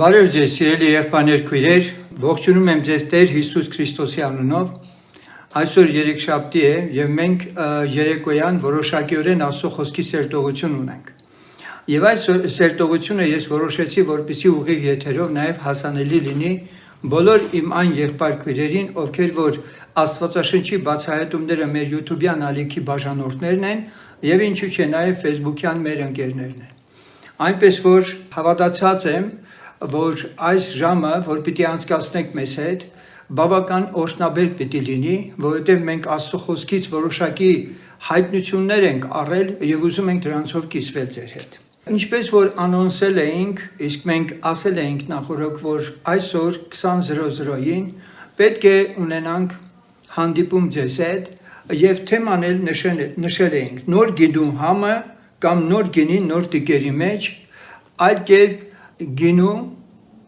Բարև ձեզ, սիրելի եղբայրներ, քույրեր, ողջունում եմ ձեզ Տեր Հիսուս Քրիստոսի անունով։ Այսօր երեքշաբթի է եւ մենք երեկոյան որոշակիորեն Աստծո խոսքի սերտողություն ունենք։ Եվ այս սերտողությունը ես որոշեցի, որպեսզի ուղիղ եթերով նաեւ հասանելի լինի բոլոր իմ այն եղբայր քույրերին, ովքեր որ Աստվածաշնչի բացահայտումները մեր YouTube-յան ալիքի բաժանորդներն են եւ ինչու՞ չէ նաեւ Facebook-յան մեր ընկերներն են։ Այնպես որ հավատացած եմ, որ այս ժամը, որ պիտի անցկացնենք մեզ հետ, բավական օրհնաբեր պիտի լինի, որովհետև մենք Աստծո խոսքից որոշակի հայտնություններ ենք առել եւ ուզում ենք դրանցով կիսվել ձեր հետ։ Ինչպես որ անոնսել էինք, իսկ մենք ասել էինք նախորդ, որ այսօր 20:00-ին պետք է ունենանք հանդիպում ձեզ հետ եւ թեման էլ նշել էինք նոր գինու համը կամ նոր գինի նոր տիկերի մեջ, այլ կերպ գինու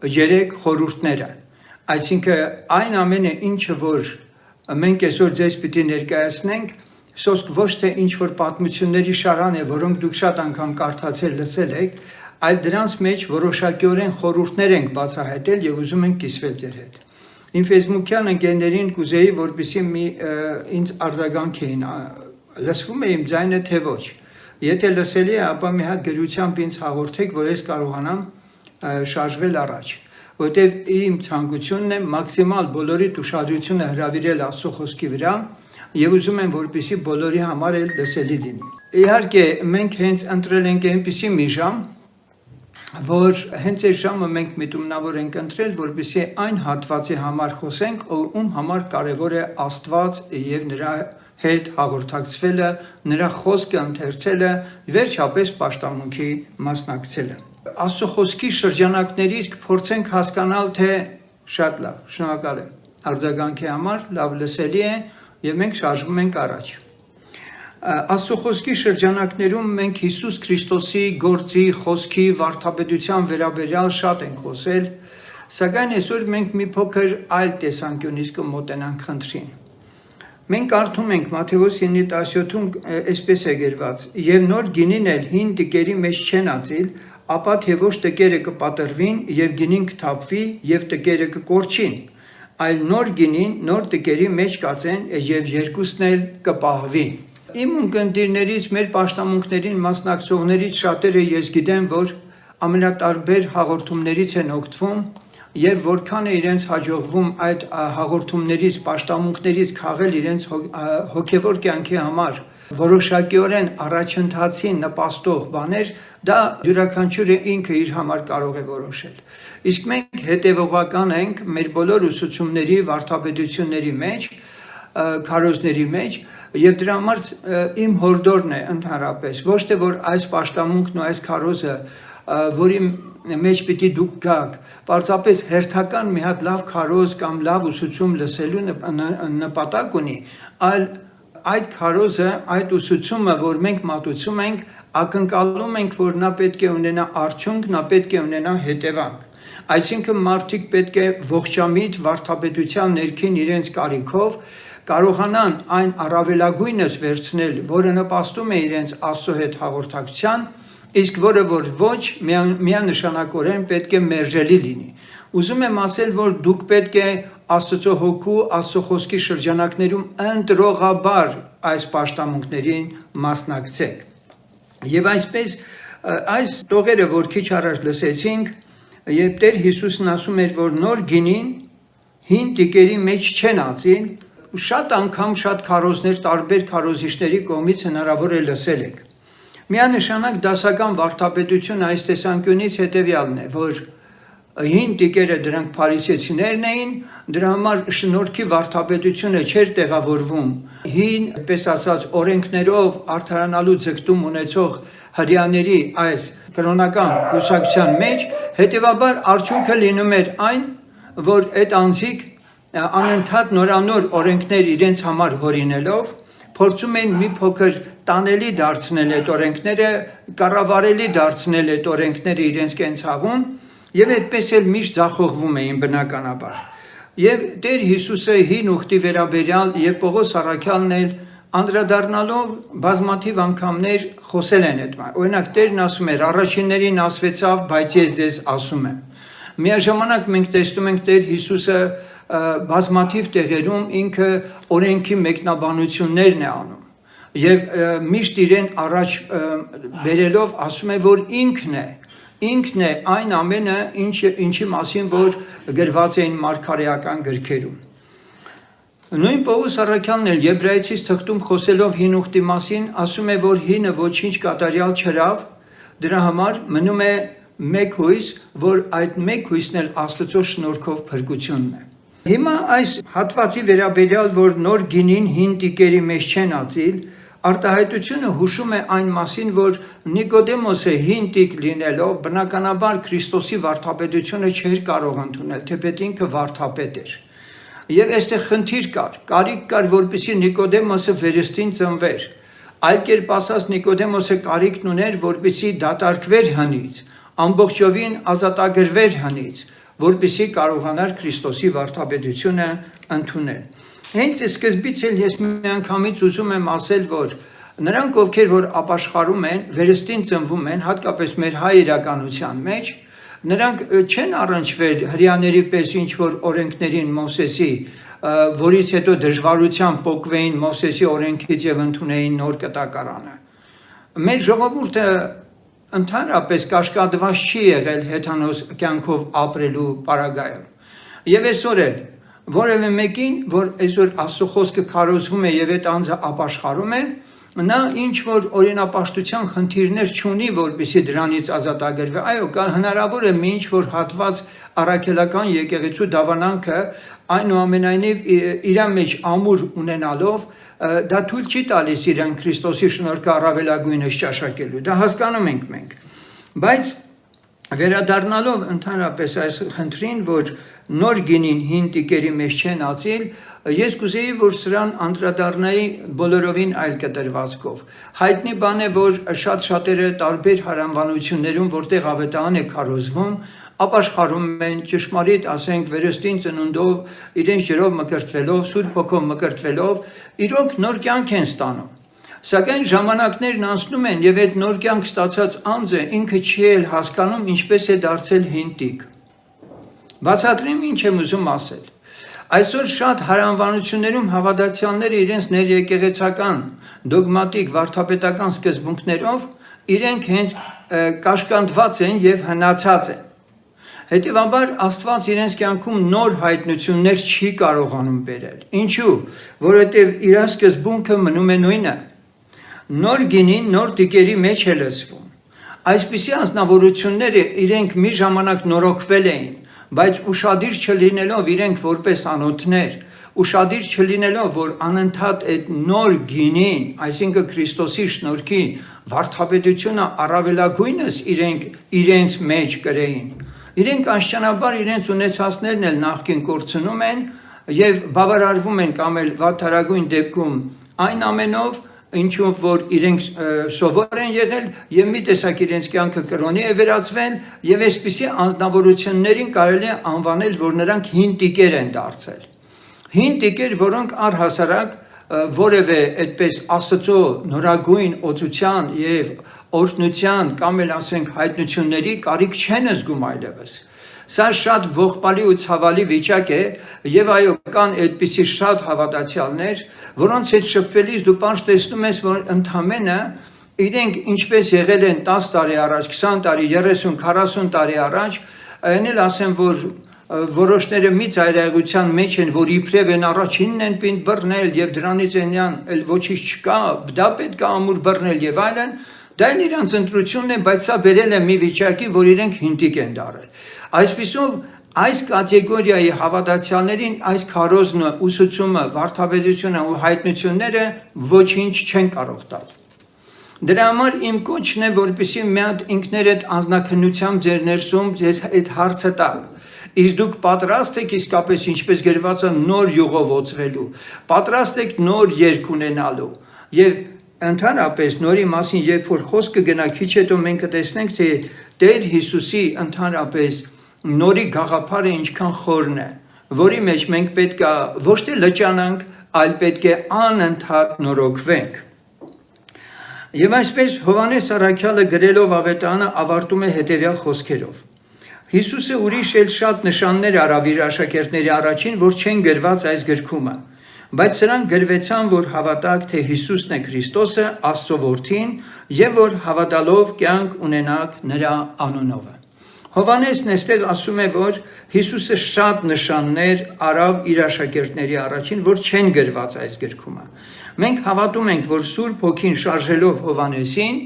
3 խորհուրդները, այսինքն այն ամենը ինչը որ մենք այսօր ձեզ պիտի ներկայացնենք, սոսկ ոչ թե ինչ որ պատմությունների շարան է, որոնք դուք շատ անգամ կարդացել լսել եք, այլ դրանց մեջ որոշակիորեն խորհուրդներ ենք բացահայտել եւ ուզում ենք կիսվել ձեր հետ։ Իմ Facebook-յան ընկերներին կուզեի, որպեսզի ինձ արձագանք էին, լսվում է իմ ձայնը թե ոչ։ Եթե լսելի է, ապա մի հատ գրությամբ ինձ հաղորդեք, որ ես կարողանամ շարժվել առաջ, որտեղ իմ ցանկությունն է մաքսիմալ բոլորի ուշադրությունը հրավիրել Աստծո խոսքի վրա եւ ուզում եմ որպեսզի բոլորի համար էլ լսելի լինի։ Իհարկե մենք հենց ընտրել ենք այնպիսի մի ժամ, որ հենց այս ժամը մենք միտումնավոր ենք ընտրել, որպեսզի այն հատվածի համար խոսենք, ում համար կարևոր է Աստված եւ նրա հետ հաղորդակցվելը, նրա խոսքը ընթերցելը, վերջապես պաշտամունքի մասնակցելը։ Աստծո խոսքի շրջանակներից փորձենք հասկանալ, թե շատ լավ, շնորհակալ եմ արձագանքի համար, լավ լսելի է եւ մենք շարժվում ենք առաջ։ Աստծո խոսքի շրջանակներում մենք Հիսուս Քրիստոսի գործի, խոսքի, վարդապետության վերաբերյալ շատ ենք խոսել, սակայն այսօր մենք մի փոքր այլ տեսանկյունից կմոտենանք խնդրին։ Մենք կարդում ենք Մատթեոս 9:17-ում այսպես է գրված. «Եվ նոր գինին էլ հին տիկերի մեջ չեն ածիլ, ապա թե ոչ տկերը կպատրվին եւ գինին կթափվի եւ տկերը կկորչին, այլ նոր գինին նոր տկերի մեջ կածեն եւ երկուսն էլ կպահվին»։ Իմ ունկնդիրներից, մեր պաշտամունքներին մասնակցողներից շատերը ես գիտեմ, որ ամենատարբեր հաղորդումներից են օգտվում եւ որքան է իրենց հաջողվում այդ հաղորդումներից, պաշտամունքներից քաղել իրենց հոգեվոր կյանքի համար որոշակիորեն առաջընթացի նպաստող բաներ, դա յուրաքանչյուրը ինքը իր համար կարող է որոշել։ Իսկ մենք հետևողական ենք մեր բոլոր ուսուցումների, վարդապետությունների մեջ, քարոզների մեջ, եւ դրա համար իմ հորդորն է ընդհանրապես, ոչ թե որ այս պաշտամունքն ու այս քարոզը, որի մեջ պիտի դուք գաք, պարզապես հերթական մի հատ լավ քարոզ կամ լավ ուսուցում լսելու նպատակ ունի, այլ այդ քարոզը, այդ ուսուցումը, որ մենք մատուցում ենք, ակնկալում ենք, որ նա պետք է ունենա արդյունք, նա պետք է ունենա հետևանք։ Այսինքն մարդիկ պետք է ողջամիտ վարդապետության ներքին իրենց կարիքով կարողանան այն առավելագույնս վերցնել, որը նպաստում է իրենց Աստծո հետ հաղորդակցության, իսկ որը որ ոչ միանշանակորեն պետք է մերժելի լինի։ Ուզում եմ ասել, որ դուք պետք է Աստծո հոգու, Աստծո խոսքի շրջանակներում ընտրողաբար այս պաշտամունքներին մասնակցեք։ Եվ այսպես այս տողերը, որ քիչ առաջ լսեցինք, երբ Տեր Հիսուսն ասում էր, որ նոր գինին հին տիկերի մեջ չեն ածին, շատ անգամ շատ քարոզներ, տարբեր քարոզիչների կողմից հնարավոր է լսել եք։ Միանշանակ դասական վարդապետությունը այս տեսանկյունից հետևյալն է, որ հին տիկերը դրանք փարիսեցիներն էին, դրա համար շնորհքի վարդապետությունը չէր տեղավորվում հին, պես ասած, օրենքներով արդարանալու ձգտում ունեցող հрьяաների այս կրոնական կուսակցության մեջ, հետևաբար արդյունքը լինում էր այն, որ այդ անձիկ անընդհատ նորանոր օրենքներ իրենց համար հորինելով փորձում են մի փոքր տանելի դարձնել այդ օրենքները, կառավարելի դարձնել այդ օրենքները իրենց կենցաղում եւ այդպես էլ միշտ ձախողվում էին բնականաբար։ Եվ Տեր Հիսուսը հին ուխտի վերաբերյալ եւ Պողոս առաքյալն էլ անդրադառնալով բազմաթիվ անգամներ խոսել են այդ։ Օրինակ Տերն ասում էր. «Առաջիններին ասվեցավ, բայց ես ձեզ ասում եմ»։ Միաժամանակ մենք տեսնում ենք Տեր Հիսուսը բազմաթիվ տեղերում ինքը օրենքի մեկնաբանություններն է անում եւ միշտ իրեն առաջ բերելով ասում է, որ ինքն է այն ամենը, ինչի մասին որ գրված էին մարգարեական գրքերում։ Նույն Պողոս առաքյալն էլ Եբրայեցիս թղթում խոսելով հին ուխտի մասին ասում է, որ հինը ոչինչ կատարյալ չրավ, դրա համար մնում է մեկ հույս, որ այդ մեկ հույսն էլ Աստծո շնորհքով փրկությունն է։ Հիմա այս հատվածի վերաբերյալ, որ նոր գինին հին տիկերի մեջ չեն ածիլ, արտահայտությունը հուշում է այն մասին, որ Նիկոդեմոսը հին տիկ լինելով բնականաբար Քրիստոսի վարդապետությունը չէր կարող ընդունել, թեպետ ինքը վարդապետ էր։ Եվ այստեղ խնդիր կար, կարիք կար, որպեսզի Նիկոդեմոսը վերստին ծնվեր։ Այլ կերպ ասած Նիկոդեմոսը կարիքն ուներ, որպեսզի դատարկվեր հնից, ամբողջովին ազատագրվեր հնից, որպեսզի կարողանար Քրիստոսի վարդապետությունը ընդունել։ Հենց սկզբից էլ ես միանգամից ուզում եմ ասել, որ նրանք, ովքեր որ ապաշխարում են, վերստին ծնվում են, հատկապես մեր հայ իրականության մեջ, նրանք չեն առնչվել հրեաների պես ինչ որ օրենքներին Մովսեսի, որից հետո դժվարությամբ պոկվեին Մովսեսի օրենքից եւ ընդունեին նոր կտակարանը։ Մեր ժողովուրդը ընդհանրապես կաշկադված չի եղել հեթանոս կյանքով ապրելու պարագայում։ Եվ այսօր էլ որևէ մեկին, որ այսօր Աստծո խոսքը քարոզվում է եւ այդ անձը ապաշխարում է, նա ինչ որ օրինապաշտության խնդիրներ չունի, որպեսզի դրանից ազատագրվի։ Այո, հնարավոր է մի ինչ որ հատված առաքելական եկեղեցու դավանանքը այնուամենայնիվ իր մեջ ամուր ունենալով դա թույլ չի տալիս իրեն Քրիստոսի շնորհքը առավելագույնս ճաշակելու։ Դա հասկանում ենք մենք։ Բայց վերադառնալով ընդհանրապես այս խնդրին, որ նոր գինին հին տիկերի մեջ չեն ածիլ, ես կուզեի, որ սրան անդրադառնայի բոլորովին այլ կտրվածքով։ Հայտնի բան է, որ շատ-շատերը տարբեր հարանվանություններում, որտեղ ավետարան է քարոզվում, ապաշխարում են, ճշմարիտ ասենք վերստին ծնունդով, իրենց ջրով մկրտվելով, Սուրբ Հոգով մկրտվելով, իրոք նոր կյանք են ստանում։ Սակայն ժամանակներն անցնում են եւ այդ նոր կյանք ստացած անձը ինքը չի էլ հասկանում ինչպես է դարձել հին տիկ։ Բացատրեմ ինչ եմ ուզում ասել։ Այսօր շատ հարանվանություններում հավատացյալները իրենց ներեկեղեցական, դոգմատիկ, վարդապետական սկզբունքներով իրենք հենց կաշկանդված են եւ հնացած են։ Հետևաբար Աստված իրենց կյանքում նոր հայտնություններ չի կարողանում բերել։ Ինչու՞, որովհետեւ իր սկզբունքը մնում է նույնը։ Նոր գինին նոր տիկերի մեջ է լցվում։ Այսպիսի անձնավորությունները իրենք մի ժամանակ նորոգվել էին, բայց ուշադիր չլինելով իրենք որպես անոթներ, ուշադիր չլինելով, որ անընդհատ այդ նոր գինին, այսինքն Քրիստոսի շնորհքի վարդապետությունը առավելագույնս իրենց մեջ կրեին։ Իրենք անշանաբար իրենց ունեցածներն էլ նախքին կորցնում են եւ բավարարվում են կամ էլ վատթարագույն դեպքում այն ամենով, ինչով որ իրենք սովոր են եղել եւ մի տեսակ իրենց կյանքը կրոնի է վերածվել եւ այսպիսի անձնավորություններին կարելի է անվանել, որ նրանք հին տիկեր են դարձել։ Հին տիկեր, որոնք առհասարակ որևէ այդպես Աստծո նորագույն օծության եւ օրհնության կամ էլ ասենք հայտնությունների կարիք չեն զգում այլևս։ Սա շատ ողբալի ու ցավալի վիճակ է եւ այո կան այդպիսի շատ հավատացյալներ, որոնց հետ շփվելիս դու պարզ տեսնում ես, որ ընդամենը իրենք ինչպես եղել են 10 տարի առաջ, 20 տարի, 30, 40 տարի առաջ, այն էլ ասեմ, որ որոշները մի ծայրահեղության մեջ են, որ իբրև են առաջինն են պինդ բռնել եւ դրանից այնյան էլ ոչինչ չկա, դա պետք է ամուր բռնել եւ այլն, դա էլ իրանց ընտրությունն է, բայց սա բերել է մի վիճակի, որ իրենք հինտիկ են դարել։ Այսպիսով այս կատեգորիայի հավատացյալներին այս քարոզնը, ուսուցումը, վարդապետությունը ու հայտնությունները ոչինչ չեն կարող տալ։ Դրա համար իմ կոչն է, որպեսզի մի հատ ինքներդ անձնաքննությամբ ձեր ներսում ես այդ հարցը տալ։ Իսկ դուք պատրաստ եք իսկապես ինչպես գրված է նոր յուղով օծվելու, պատրաստ եք նոր երկ ունենալու եւ ընդհանրապես նորի մասին երբ որ խոսքը գնա քիչ հետո մենք կտեսնենք թե Տեր Հիսուսի ընդհանրապես նորի գաղափարը ինչքան խորն է, որի մեջ մենք պետք է ոչ թե լճանանք, այլ պետք է անընդհատ նորոգվենք։ Եվ այսպես Հովհաննես առաքյալը գրելով ավետարանը ավարտում է հետևյալ խոսքերով. Հիսուսը ուրիշ էլ շատ նշաններ արավ իր աշակերտների առաջին, որ չեն գրված այս գրքումը, բայց սրանք գրվեցան, որ հավատաք, թե Հիսուսն է Քրիստոսը, Աստծո Որդին, եւ որ հավատալով կյանք ունենաք նրա անունով։ Հովհաննեսն այստեղ ասում է, որ Հիսուսը շատ նշաններ արավ իր աշակերտների առաջին, որ չեն գրված այս գրքումը։ Մենք հավատում ենք, որ Սուրբ Հոգին շարժելով Հովհաննեսին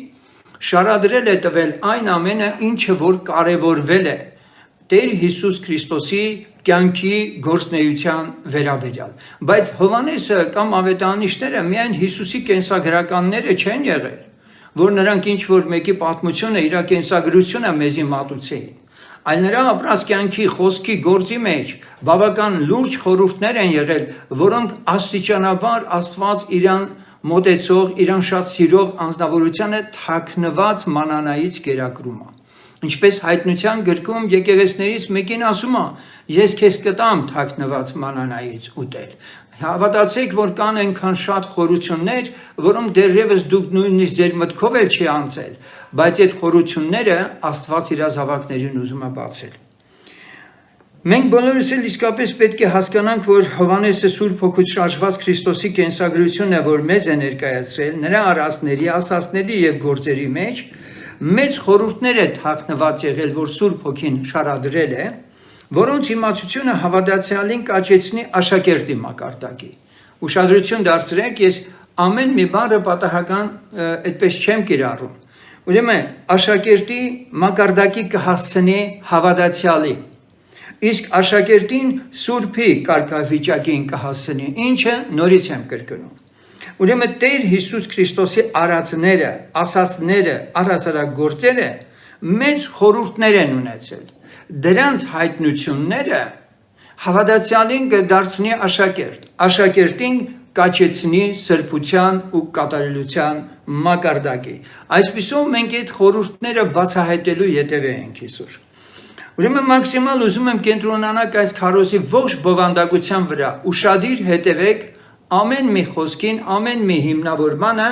շարադրել է տվել այն ամենը, ինչը որ կարևորվել է Տեր Հիսուս Քրիստոսի կյանքի գործնեության վերաբերյալ։ Բայց Հովհաննեսը կամ ավետարանիչները միայն Հիսուսի կենսագրականները չեն եղել, որ նրանք ինչ որ մեկի պատմությունը, իր կենսագրությունը մեզի մատուցեին, այլ նրա ապրած կյանքի խոսքի գործի մեջ բավական լուրջ խորհուրդներ են եղել, որոնք աստիճանաբար Աստված իրան մոտեցող, իրան շատ սիրող անձնավորությանը թաքնված մանանայից կերակրում է։ Ինչպես հայտնության գրքում եկեղեցիներից մեկին ասում է, ես քեզ կտամ թաքնված մանանայից ուտել։ Հավատացեք, որ կան այնքան շատ խորություններ, որոնք դեռևս դուք նույնիսկ ձեր մտքով էլ չի անցել, բայց այդ խորությունները Աստված իր զավակներին ուզում է բացել։ Մենք բոլորս էլ իսկապես պետք է հասկանանք, որ Հովհաննեսը Սուրբ Հոգուց շարժված Քրիստոսի կենսագրությունն է, որ մեզ է ներկայացրել, նրա արածների, ասացների եւ գործերի մեջ մեծ խորհուրդներ է թաքնված եղել, որ Սուրբ Հոգին շարադրել է, որոնց իմացությունը հավատացյալին կաչեցնի աշակերտի մակարդակի։ Ուշադրություն դարձրեք, ես ամեն մի բառը պատահական այդպես չեմ կիրառում։ Ուրեմն աշակերտի մակարդակի կհասցնի հավատացյալի, իսկ աշակերտին Սուրբի կարգավիճակին կհասցնի, ինչը նորից եմ կրկնում։ Ուրեմն Տեր Հիսուս Քրիստոսի արածները, ասացները, առասարակ գործերը մեծ խորհուրդներ են ունեցել։ Դրանց հայտնությունները հավատացյալին կդարձնի աշակերտ, աշակերտին կաչեցնի սրբության ու կատարելության մակարդակի։ Այսպիսով մենք այդ խորհուրդները բացահայտելու ետևը ենք այսօր։ Ուրեմն մաքսիմալ ուզում եմ կենտրոնանալ այս քարոզի ողջ բովանդակության վրա, ուշադիր հետևեք ամեն մի խոսքին, ամեն մի հիմնավորմանը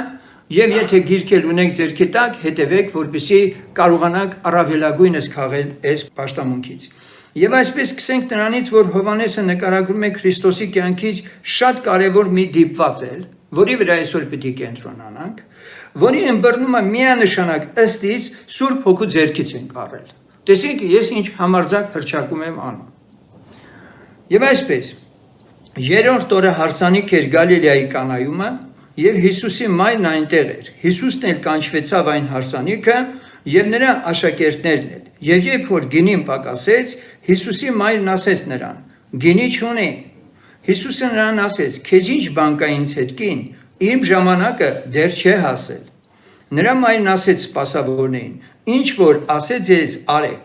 եւ եթե գիրքել ունեք ձերքի տակ, հետևեք, որպեսզի կարողանաք առավելագույնս քաղել այս պաշտամունքից։ Եվ այսպես սկսենք նրանից, որ Հովհաննեսը նկարագրում է Քրիստոսի կյանքից շատ կարևոր մի դիպված, որի վրա այսօր պիտի կենտրոնանանք, որի ըմբռնումը միանշանակ ըստ իս Սուրբ Հոգու ձեռքից ենք առել։ Տեսեք, ես ինչ համարձակ հռչակում եմ անում։ Եվ այսպես, երրորդ օրը հարսանիք էր Գալիլեայի Կանայումը, եւ Հիսուսի մայրն այնտեղ էր։ Հիսուսն էլ կանչվեցավ այն հարսանիքը, եւ նրա աշակերտներն էլ։ Եվ երբ որ գինին պակասեց, Հիսուսի մայրն ասեց նրան. «Գինի չունի»։ Հիսուսը նրան ասեց. «Քեզ ինչ բան կա ինձ հետ կին, իմ ժամանակը դեռ չէ հասել»։ Նրա մայրն ասեց սպասավորներին. «Ինչ որ ասեց ես արեք»։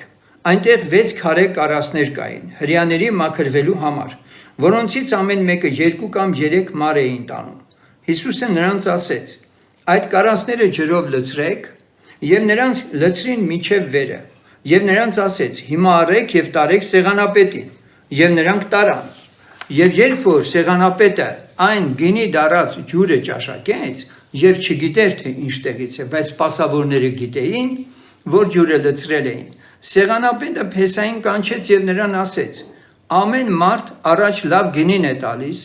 Այնտեղ 6 քարե կարասներ կային, հրեաների մաքրվելու համար, որոնցից ամեն մեկը 2 կամ 3 մար էին տանում։ Հիսուսը նրանց ասեց. «Այդ կարասները ջրով լցրեք», եւ նրանց լցրին միջև վերը, եւ նրանց ասեց. «Հիմա առեք եւ տարեք սեղանապետին», եւ նրանք տարան։ Եվ երբ որ սեղանապետը այն գինի դարած ջուրը ճաշակեց, եւ չգիտեր թե ինչ տեղից է, բայց սպասավորները գիտեին, որ ջուրը լցրել էին, սեղանապետը փեսային կանչեց եւ նրան ասեց. «Ամեն մարդ առաջ լավ գինին է տալիս,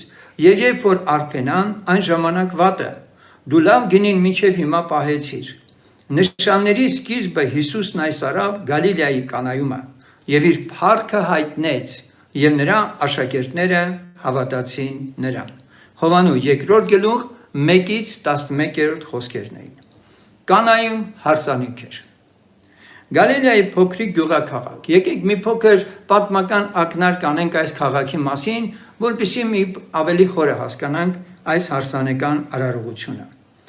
եւ երբ որ արփենան, այն ժամանակ վատը, դու լավ գինին մինչև հիմա պահեցիր»։ Նշանների սկիզբը Հիսուսն այս արավ Գալիլեայի Կանայումը եւ իր փառքը հայտնեց, եւ նրա աշակերտները հավատացին նրան։ Հովանու 2-րդ գլուխ 1-ից 11-րդ խոսքերն էին։ Կանայում հարսանիք էր։ Գալիլեայի փոքրիկ գյուղաքաղաք։ Եկեք մի փոքր պատմական ակնարկ անենք այս քաղաքի մասին, որպեսզի մի ավելի խորը հասկանանք այս հարսանեկան արարողությունը։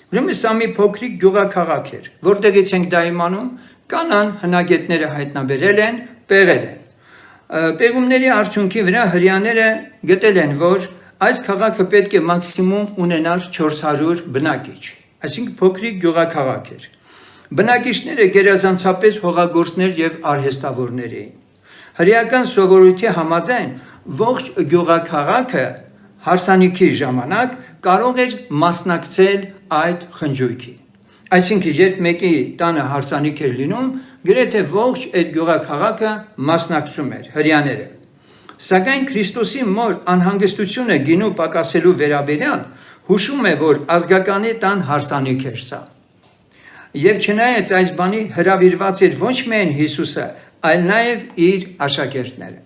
Ուրեմն սա մի փոքրիկ գյուղաքաղաք էր, որտեղից ենք դա իմանում, կանան հնագետները հայտնաբերել են, պեղել են։ Պեղումների արդյունքի վրա հրեաները գտել են, որ այս քաղաքը պետք է մաքսիմում ունենար 400 բնակիչ, այսինքն փոքրիկ գյուղաքաղաք էր։ Բնակիչները գերազանցապես հողագործներ եւ արհեստավորներ էին։ Հրեական սովորույթի համաձայն ողջ գյուղաքաղաքը հարսանիքի ժամանակ կարող էր մասնակցել այդ խնջույքին։ Այսինքն, երբ մեկի տանը հարսանիք էր լինում, գրեթե ողջ այդ գյուղաքաղաքը մասնակցում էր հрьяաները։ Սակայն Քրիստոսի մոր անհանգստությունը գինու պակասելու վերաբերյալ հուշում է, որ ազգականի տան հարսանիք էր սա։ Եվ չնայած այս բանի հրավիրված էր ոչ միայն Հիսուսը, այլ նաև իր աշակերտները։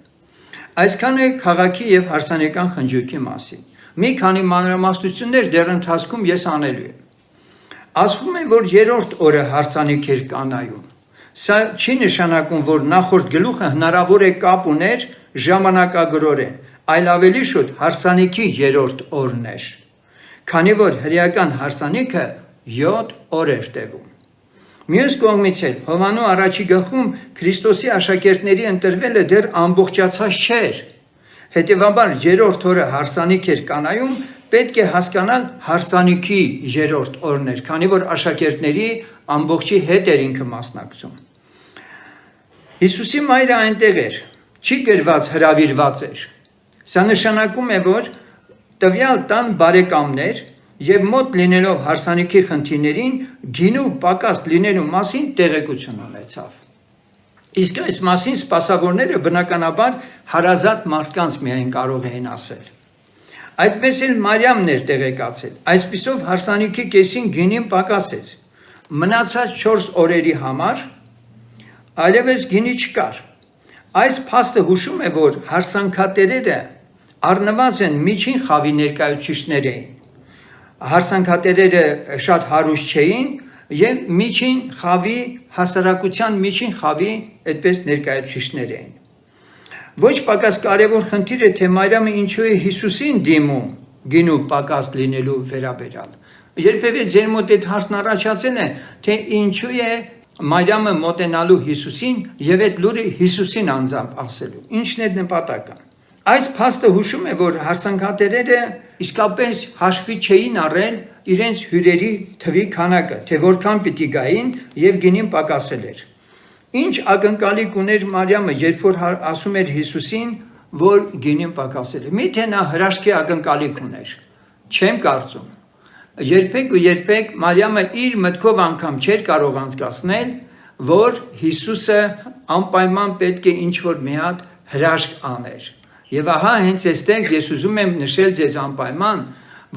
Այսքանը քաղաքի եւ հարսանեկան խնջույքի մասին։ Մի քանի մանրամասնություններ դեռ ընթացքում ես անելու եմ։ Ասվում է, որ երրորդ օրը հարսանիք էր կանայում։ Սա չի նշանակում, որ նախորդ գլուխը հնարավոր է կապ ուներ ժամանակագրորեն, այլ ավելի շուտ հարսանիքի երրորդ օրն էր, քանի որ հրեական հարսանիքը 7 օր էր տևում։ Մյուս կողմից էլ Հովանու առաջի գլխում Քրիստոսի աշակերտների ընտրվելը դեռ ամբողջացած չէր։ Հետևաբար երրորդ օրը հարսանիք էր կանայում, պետք է հասկանալ հարսանիքի երրորդ օրն էր, քանի որ աշակերտների ամբողջի հետ էր ինքը մասնակցում։ Հիսուսի մայրը այնտեղ էր, չի գրված հրավիրված էր։ Սա նշանակում է, որ տվյալ տան բարեկամներ եւ մոտ լինելով հարսանիքի խնդիրներին գինու պակաս լինելու մասին տեղեկություն ունեցավ։ Իսկ այս մասին սպասավորները բնականաբար հարազատ մարդկանց միայն կարող էին ասել։ Այդպես էլ Մարիամն էր տեղեկացել։ Այսպիսով հարսանիքի կեսին գինին պակասեց։ Մնացած 4 օրերի համար այլևս գինի չկար։ Այս փաստը հուշում է, որ հարսանքատերերը առնվազն միջին խավի ներկայացուցիչներ էին։ Հարսանքատերերը շատ հարուստ չէին եւ միջին խավի հասարակության միջին խավի այդպես ներկայացուցիչներ էին։ Ոչ պակաս կարևոր խնդիր է, թե Մարիամը ինչու է Հիսուսին դիմում գինու պակաս լինելու վերաբերյալ։ Երբևէ ձեր մոտ այդ հարցն առաջացել է, թե ինչու է Մարիամը մոտենալու Հիսուսին եւ այդ լուրը Հիսուսին անձամբ ասելու։ Ինչն է նպատակը։ Այս փաստը հուշում է, որ հարսանքատերերը իսկապես հաշվի չէին առել իրենց հյուրերի թվի քանակը, թե որքան պիտի գային եւ գինին պակասել էր։ Ինչ ակնկալիք ուներ Մարիամը, երբ որ ասում էր Հիսուսին, որ գինին պակասել է։ Միթե նա հրաշքի ակնկալիք ուներ։ Չեմ կարծում։ Երբեք Մարիամը իր մտքով անգամ չէր կարող անցկացնել, որ Հիսուսը անպայման պետք է ինչ-որ մի հատ հրաշք աներ։ Եվ ահա հենց այստեղ ես ուզում եմ նշել ձեզ անպայման,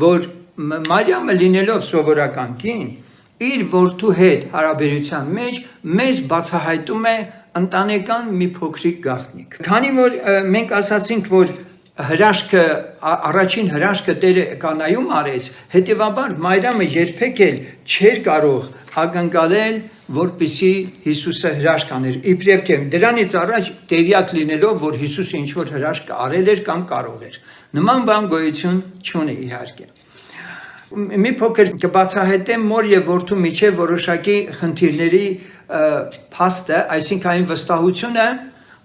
որ Մարիամը լինելով սովորական կին, իր որդու հետ հարաբերության մեջ մեզ բացահայտում է ընտանեկան մի փոքրիկ գաղտնիք։ Քանի որ մենք ասացինք, որ առաջին հրաշքը Տերը կանայում արեց, հետևաբար Մարիամը երբեք էլ չէր կարող ակնկալել, որպեսզի Հիսուսը հրաշք աներ։ Իբրև թե դրանից առաջ տեղյակ լինելով, որ Հիսուսը ինչ-որ հրաշք արել էր կամ կարող էր։ Նման բան գոյություն չունի իհարկե։ Մի փոքր կբացահայտեմ մոր եւ որդու միջև որոշակի խնդիրների փաստը, այսինքն այն վստահությունը,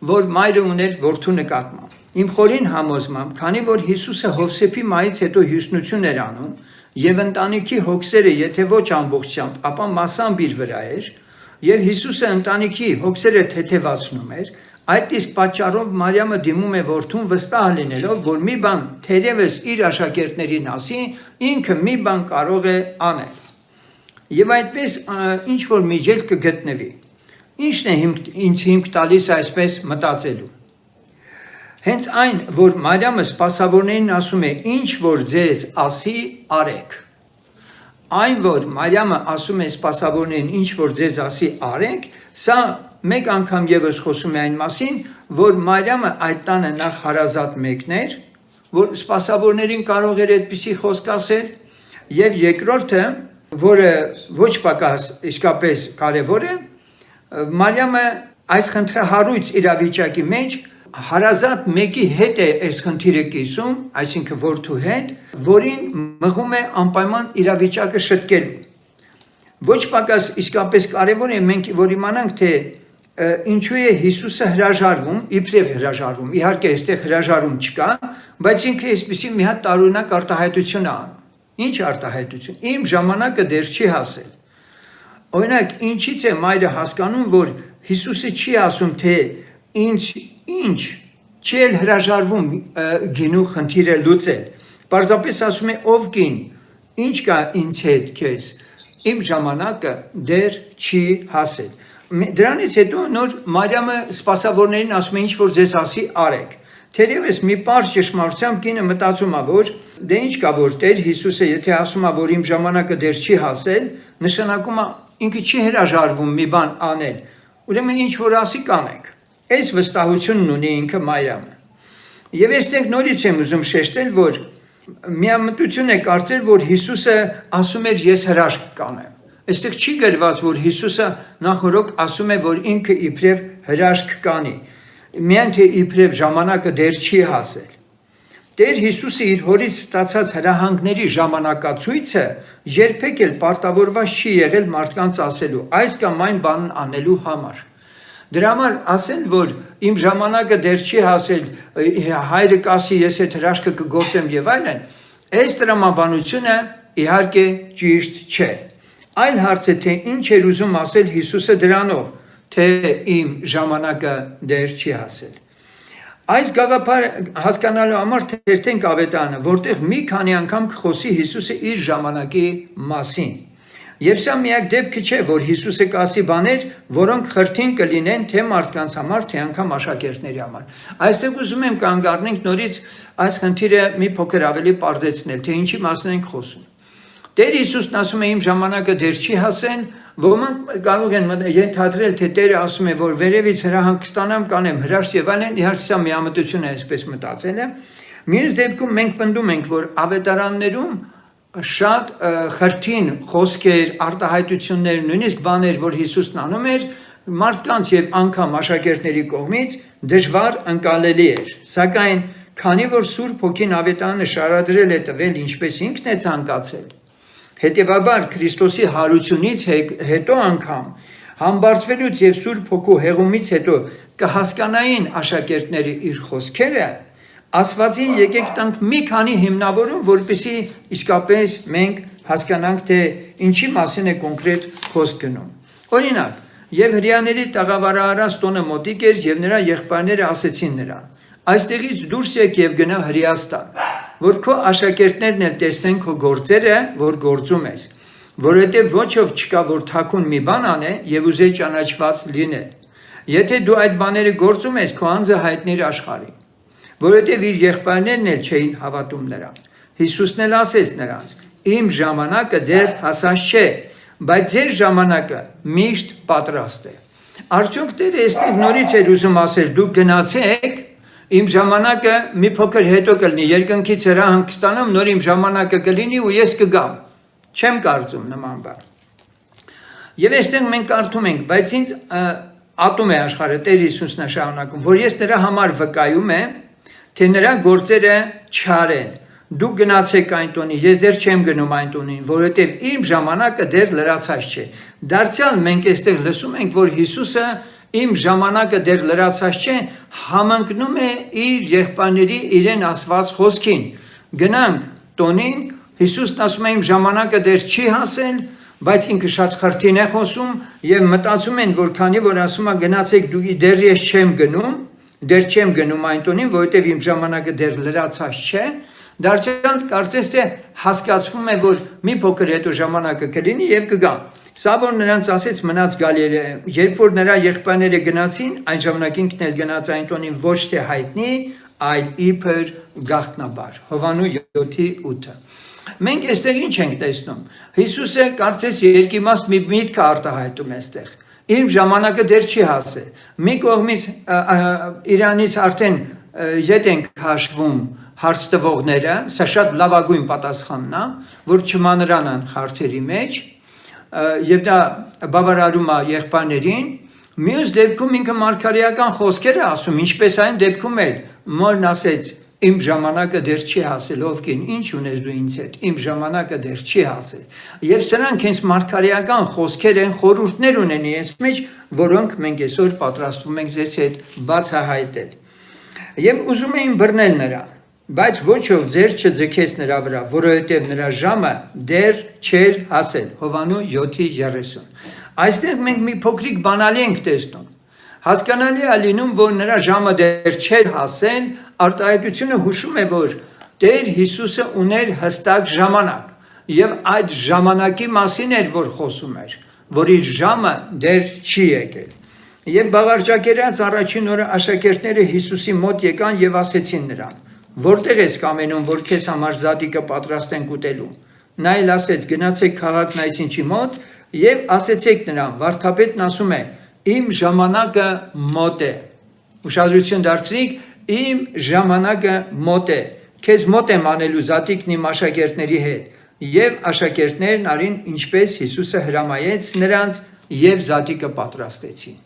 որ մայրը ուներ որդու նկատմամբ։ Իմ խորին համոզմամբ, քանի որ Հիսուսը Հովսեփի մահից հետո հյուսնություն էր անում եւ ընտանիքի հոգսերը եթե ոչ ամբողջությամբ, ապա մասամբ իր վրա էր, եւ Հիսուսը ընտանիքի հոգսերը թեթևացնում էր, այդ իսկ պատճառով Մարիամը դիմում է որդուն վստահ լինելով, որ մի բան թերևս իր աշակերտներին ասի, ինքը մի բան կարող է անել։ Եվ այդպես ինչ որ միջել կգտնվի։ Ինչն է ինձ հիմք տալիս այսպես մտածելու։ Հենց այն, որ Մարիամը սպասավորներին ասում է, ինչ որ ձեզ ասի, արեք։ Այն, որ Մարիամը ասում է սպասավորներին, ինչ որ ձեզ ասի, արեք, սա մեկ անգամ եւս խոսում է այն մասին, որ Մարիամը այդ տանը նախ հարազատ մեկն էր, որ սպասավորներին կարող էր այդպիսի խոսք ասել, եւ երկրորդը, որը ոչ պակաս իսկապես կարևոր է, Մարիամը այս խնդրահարույց իրավիճակի մեջ հարազատ մեկի հետ է այս խնդիրը կիսում, այսինքն որդու հետ, որին մղում է անպայման իրավիճակը շտկելու։ Ոչ պակաս իսկապես կարևոր է մենք որ իմանանք, թե ինչու է Հիսուսը հրաժարվում, իբրև հրաժարվում։ Իհարկե այստեղ հրաժարում չկա, բայց ինքը այսպեսի մի հատ տարօրինակ արտահայտություն է անում։ Ինչ արտահայտություն։ Իմ ժամանակը դեռ չի հասել։ Օրինակ, ինչից է մայրը հասկանում, որ Հիսուսը չի ասում, թե ինչ չի էլ հրաժարվում գինու խնդիրը լուծել։ Պարզապես ասում է, ով կին, ինչ կա ինձ հետ քեզ, իմ ժամանակը դեռ չի հասել։ Դրանից հետո նոր Մարիամը սպասավորներին ասում է ինչ որ ձեզ ասի արեք։ Թերևս մի պարզ ճշմարտությամբ կինը մտածում է, որ դե ինչ կա որ Տեր Հիսուսը եթե ասում է, որ իմ ժամանակը դեռ չի հասել, նշանակում է ինքը չի հրաժարվում մի բան անել։ Ուրեմն ինչ որ ասի կանենք։ Այս վստահությունն ունի ինքը Մարիամը։ Եվ այստեղ նորից եմ ուզում շեշտել, որ միամտություն է կարծել, որ Հիսուսը ասում էր ես հրաշք կանեմ։ Այստեղ չի գրված, որ Հիսուսը նախորոք ասում է, որ ինքը իբրև հրաշք կանի։ Միայն թե իբրև ժամանակը դեռ չի հասել։ Տեր Հիսուսը իր հորից ստացած հրահանգների ժամանակացույցը երբեք էլ պարտավորված չի եղել մարդկանց ասելու այս կամ այն բանն անելու համար։ Դրա համար ասել, որ իմ ժամանակը դեռ չի հասել, հայրը կասի ես այդ հրաշքը կգործեմ եւ այլն, այս տրամաբանությունը իհարկե ճիշտ չէ։ Այլ հարց է, թե ինչ էր ուզում ասել Հիսուսը դրանով, թե իմ ժամանակը դեռ չի հասել։ Այս գաղափարը հասկանալու համար թերթենք Ավետարանը, որտեղ մի քանի անգամ կխոսի Հիսուսը իր ժամանակի մասին։ Եվ սա միակ դեպքը չէ, որ Հիսուսը կասի բաներ, որոնք խրթին կլինեն թե մարդկանց համար, թե անգամ աշակերտների համար։ Այստեղ ուզում եմ կանգ առնենք նորից այս խնդիրը մի փոքր ավելի պարզեցնել, թե ինչի մասին ենք խոսում։ Տեր Հիսուսն ասում է իմ ժամանակը դեռ չի հասել, ոմանք կարող են ենթադրել, թե Տերը ասում է, որ վերևից հրահանգ կստանամ, կանեմ հրաշք եւ այլն, իհարկե սա միամտություն է, այսպես մտածել է։ Մյուս դեպքում մենք պնդում ենք, որ ավետարաններում շատ խրթին խոսքեր, արտահայտություններ, նույնիսկ բաներ, որ Հիսուսն անում էր, մարդկանց եւ անգամ աշակերտների կողմից դժվար ընկալելի էր։ Սակայն քանի որ Սուրբ Հոգին ավետարանը շարադրել է տվել ինչպես ինքն է ցանկացել, հետևաբար Քրիստոսի հարությունից հետո անգամ համբարձվելուց եւ Սուրբ Հոգու հեղումից հետո կհասկանային աշակերտները իր խոսքերը, ասվածին եկեք տանք մի քանի հիմնավորում, որպեսզի իսկապես մենք հասկանանք, թե ինչի մասին է կոնկրետ խոսք գնում։ Օրինակ, եւ հрьяաների տաղավարարած տոնը մոտիկ էր եւ նրա եղբայրները ասեցին նրան. այստեղից դուրս եք եւ գնա Հրեաստան, որ քո աշակերտներն էլ տեսնեն քո գործերը, որ գործում ես, որովհետեւ ոչով չկա, որ թաքուն մի բան անե եւ ուզե ճանաչված լինել։ Եթե դու այդ բաները գործում ես, քո անձը հայտնիր աշխարհին, որովհետեւ իր եղբայրներն էլ չէին հավատում նրան։ Հիսուսն էլ ասեց նրանց. իմ ժամանակը դեռ հասած չէ, բայց ձեր ժամանակը միշտ պատրաստ է։ Արդյոք Տերը այստեղ նորից էր ուզում ասել դուք գնացեք, իմ ժամանակը մի փոքր հետո կլինի, երկնքից հրահանգ կստանամ, նոր իմ ժամանակը կլինի ու ես կգամ։ Չեմ կարծում նման բան։ Եվ այստեղ մենք կարդում ենք, բայց ինձ ատում է աշխարհը, Տեր Հիսուսն է շարունակում, որ ես նրա համար վկայում եմ, թե նրա գործերը չար են։ Դուք գնացեք այն տոնի, ես դեռ չեմ գնում այն տոնին, որովհետև իմ ժամանակը դեռ լրացած չէ։ Դարձյալ մենք այստեղ լսում ենք, որ Հիսուսը իմ ժամանակը դեռ լրացած չէ, համընկնում է իր եղբայրների իրեն ասված խոսքին։ Գնանք տոնին, Հիսուսն ասում է իմ ժամանակը դեռ չի հասել, բայց ինքը շատ խրթին է խոսում եւ մտածում են, որ քանի որ ասում է գնացեք դու դեռ ես չեմ գնում, դեռ չեմ գնում այն տոնին, որովհետև իմ ժամանակը դեռ լրացած չէ, դարձյալ կարծես թե հասկացվում է, որ մի փոքր հետո ժամանակը կլինի եւ կգամ։ Սա որ նրանց ասեց մնաց գալի, երբ որ նրա եղբայրները գնացին, այն ժամանակ ինքն էլ գնաց այն տոնին ոչ թե հայտնի, այլ իբր գաղտնաբար։ Հովանու 7:8։ Մենք այստեղ ինչ ենք տեսնում։ Հիսուսը կարծես երկիմաստ մի միտք արտահայտում է այստեղ։ Իմ ժամանակը դեռ չի հասել։ Մի կողմից Իրանից արդեն ետ ենք հաշվում հարց տվողները, սա շատ լավագույն պատասխանն է, որ չմանրանան հարցերի մեջ, եւ դա բավարարում է եղբայրներին, մյուս դեպքում ինքը մարգարեական խոսքեր է ասում, ինչպես այն դեպքում էլ մորն ասեց իմ ժամանակը դեռ չի հասել, ովքին ինչ ունես դու ինձ հետ, իմ ժամանակը դեռ չի հասել։ Եվ սրանք հենց մարգարեական խոսքեր են, խորհուրդներ ունեն իրենց մեջ, որոնք մենք այսօր պատրաստվում ենք ձեզ հետ բացահայտել։ Եվ ուզում էին բռնել նրան, բայց ոչով ձեր չձգեց նրա վրա, որովհետև նրա ժամը դեռ չէր հասել։ Հովանու 7:30։ Այստեղ մենք մի փոքրիկ բանալի ենք տեսնում։ Հասկանալի է լինում, որ նրա ժամը դեռ չէր հասել, արտահայտությունը հուշում է, որ Տեր Հիսուսը ուներ հստակ ժամանակ, եւ այդ ժամանակի մասին էր, որ խոսում էր, որ իր ժամը դեռ չի եկել։ Եվ բաղարջակերած առաջին օրը աշակերտները Հիսուսի մոտ եկան եւ ասեցին նրան. «Որտեղ ես կամենում, որ քեզ համար զատիկը պատրաստենք ուտելու»։ Նա էլ ասեց. «Գնացեք քաղաքն այսինչի մոտ եւ ասեցեք նրան. վարդապետն ասում է. իմ ժամանակը մոտ է»։ Ուշադրություն դարձրիք, իմ ժամանակը մոտ է։ Քեզ մոտ եմ անելու զատիկն իմ աշակերտների հետ։ Եվ աշակերտներն արին ինչպես Հիսուսը հրամայեց նրանց եւ զատիկը պատրաստեցին։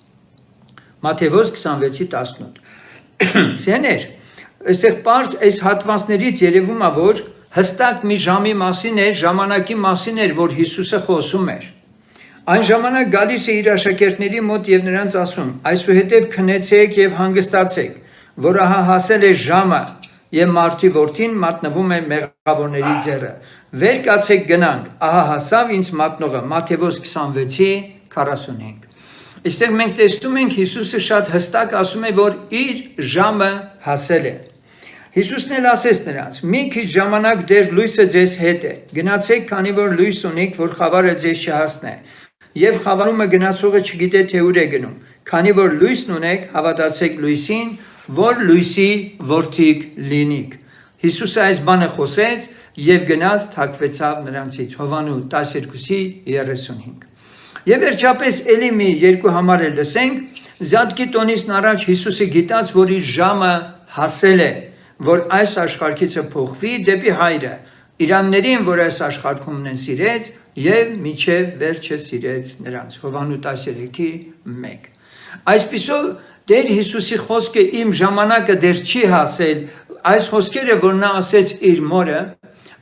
Մատթեոս 26:18։ Սեներ, այստեղ պարզ այս հատվածներից երևում է, որ հստակ մի ժամի մասին է, ժամանակի մասին էր, որ Հիսուսը խոսում էր։ Այն ժամանակ գալիս է իր աշակերտների մոտ եւ նրանց ասում. այսուհետև քնեցեք եւ հանգստացեք, որ ահա հասել է ժամը եւ մարդի որդին մատնվում է մեղավորների ձեռը։ Վեր կացեք գնանք, ահա հասավ ինձ մատնողը։ Մատթեոս 26:45։ Այստեղ մենք տեսնում ենք Հիսուսը շատ հստակ ասում է, որ իր ժամը հասել է։ Հիսուսն էլ ասեց նրանց. մի քիչ ժամանակ դեռ լույսը ձեզ հետ է։ Գնացեք, քանի որ լույս ունիք, որ խավարը ձեզ չհասնե։ Եվ խավարումը գնացողը չգիտե թե ուր է գնում։ Քանի որ լույսն ունեք, հավատացեք լույսին, որ լույսի որդիք լինիք։ Հիսուսը այս բանը խոսեց եւ գնաց թաքվեցավ նրանցից։ Հովանու 12:35։ Եվ վերջապես էլի մի երկու համար էլ լսենք, զատկի տոնից առաջ Հիսուսը գիտած, որ իր ժամը հասել է, որ այս աշխարհքիցը փոխվի դեպի Հայրը, իրաններին, որ այս աշխարհքում ունեն սիրեց եւ միջև վերջը սիրեց նրանց։ Հովանու 13:1։ Այսպիսով Տեր Հիսուսի խոսքը իմ ժամանակը դեռ չի հասել, այս խոսքերը, որ նա ասեց իր մորը,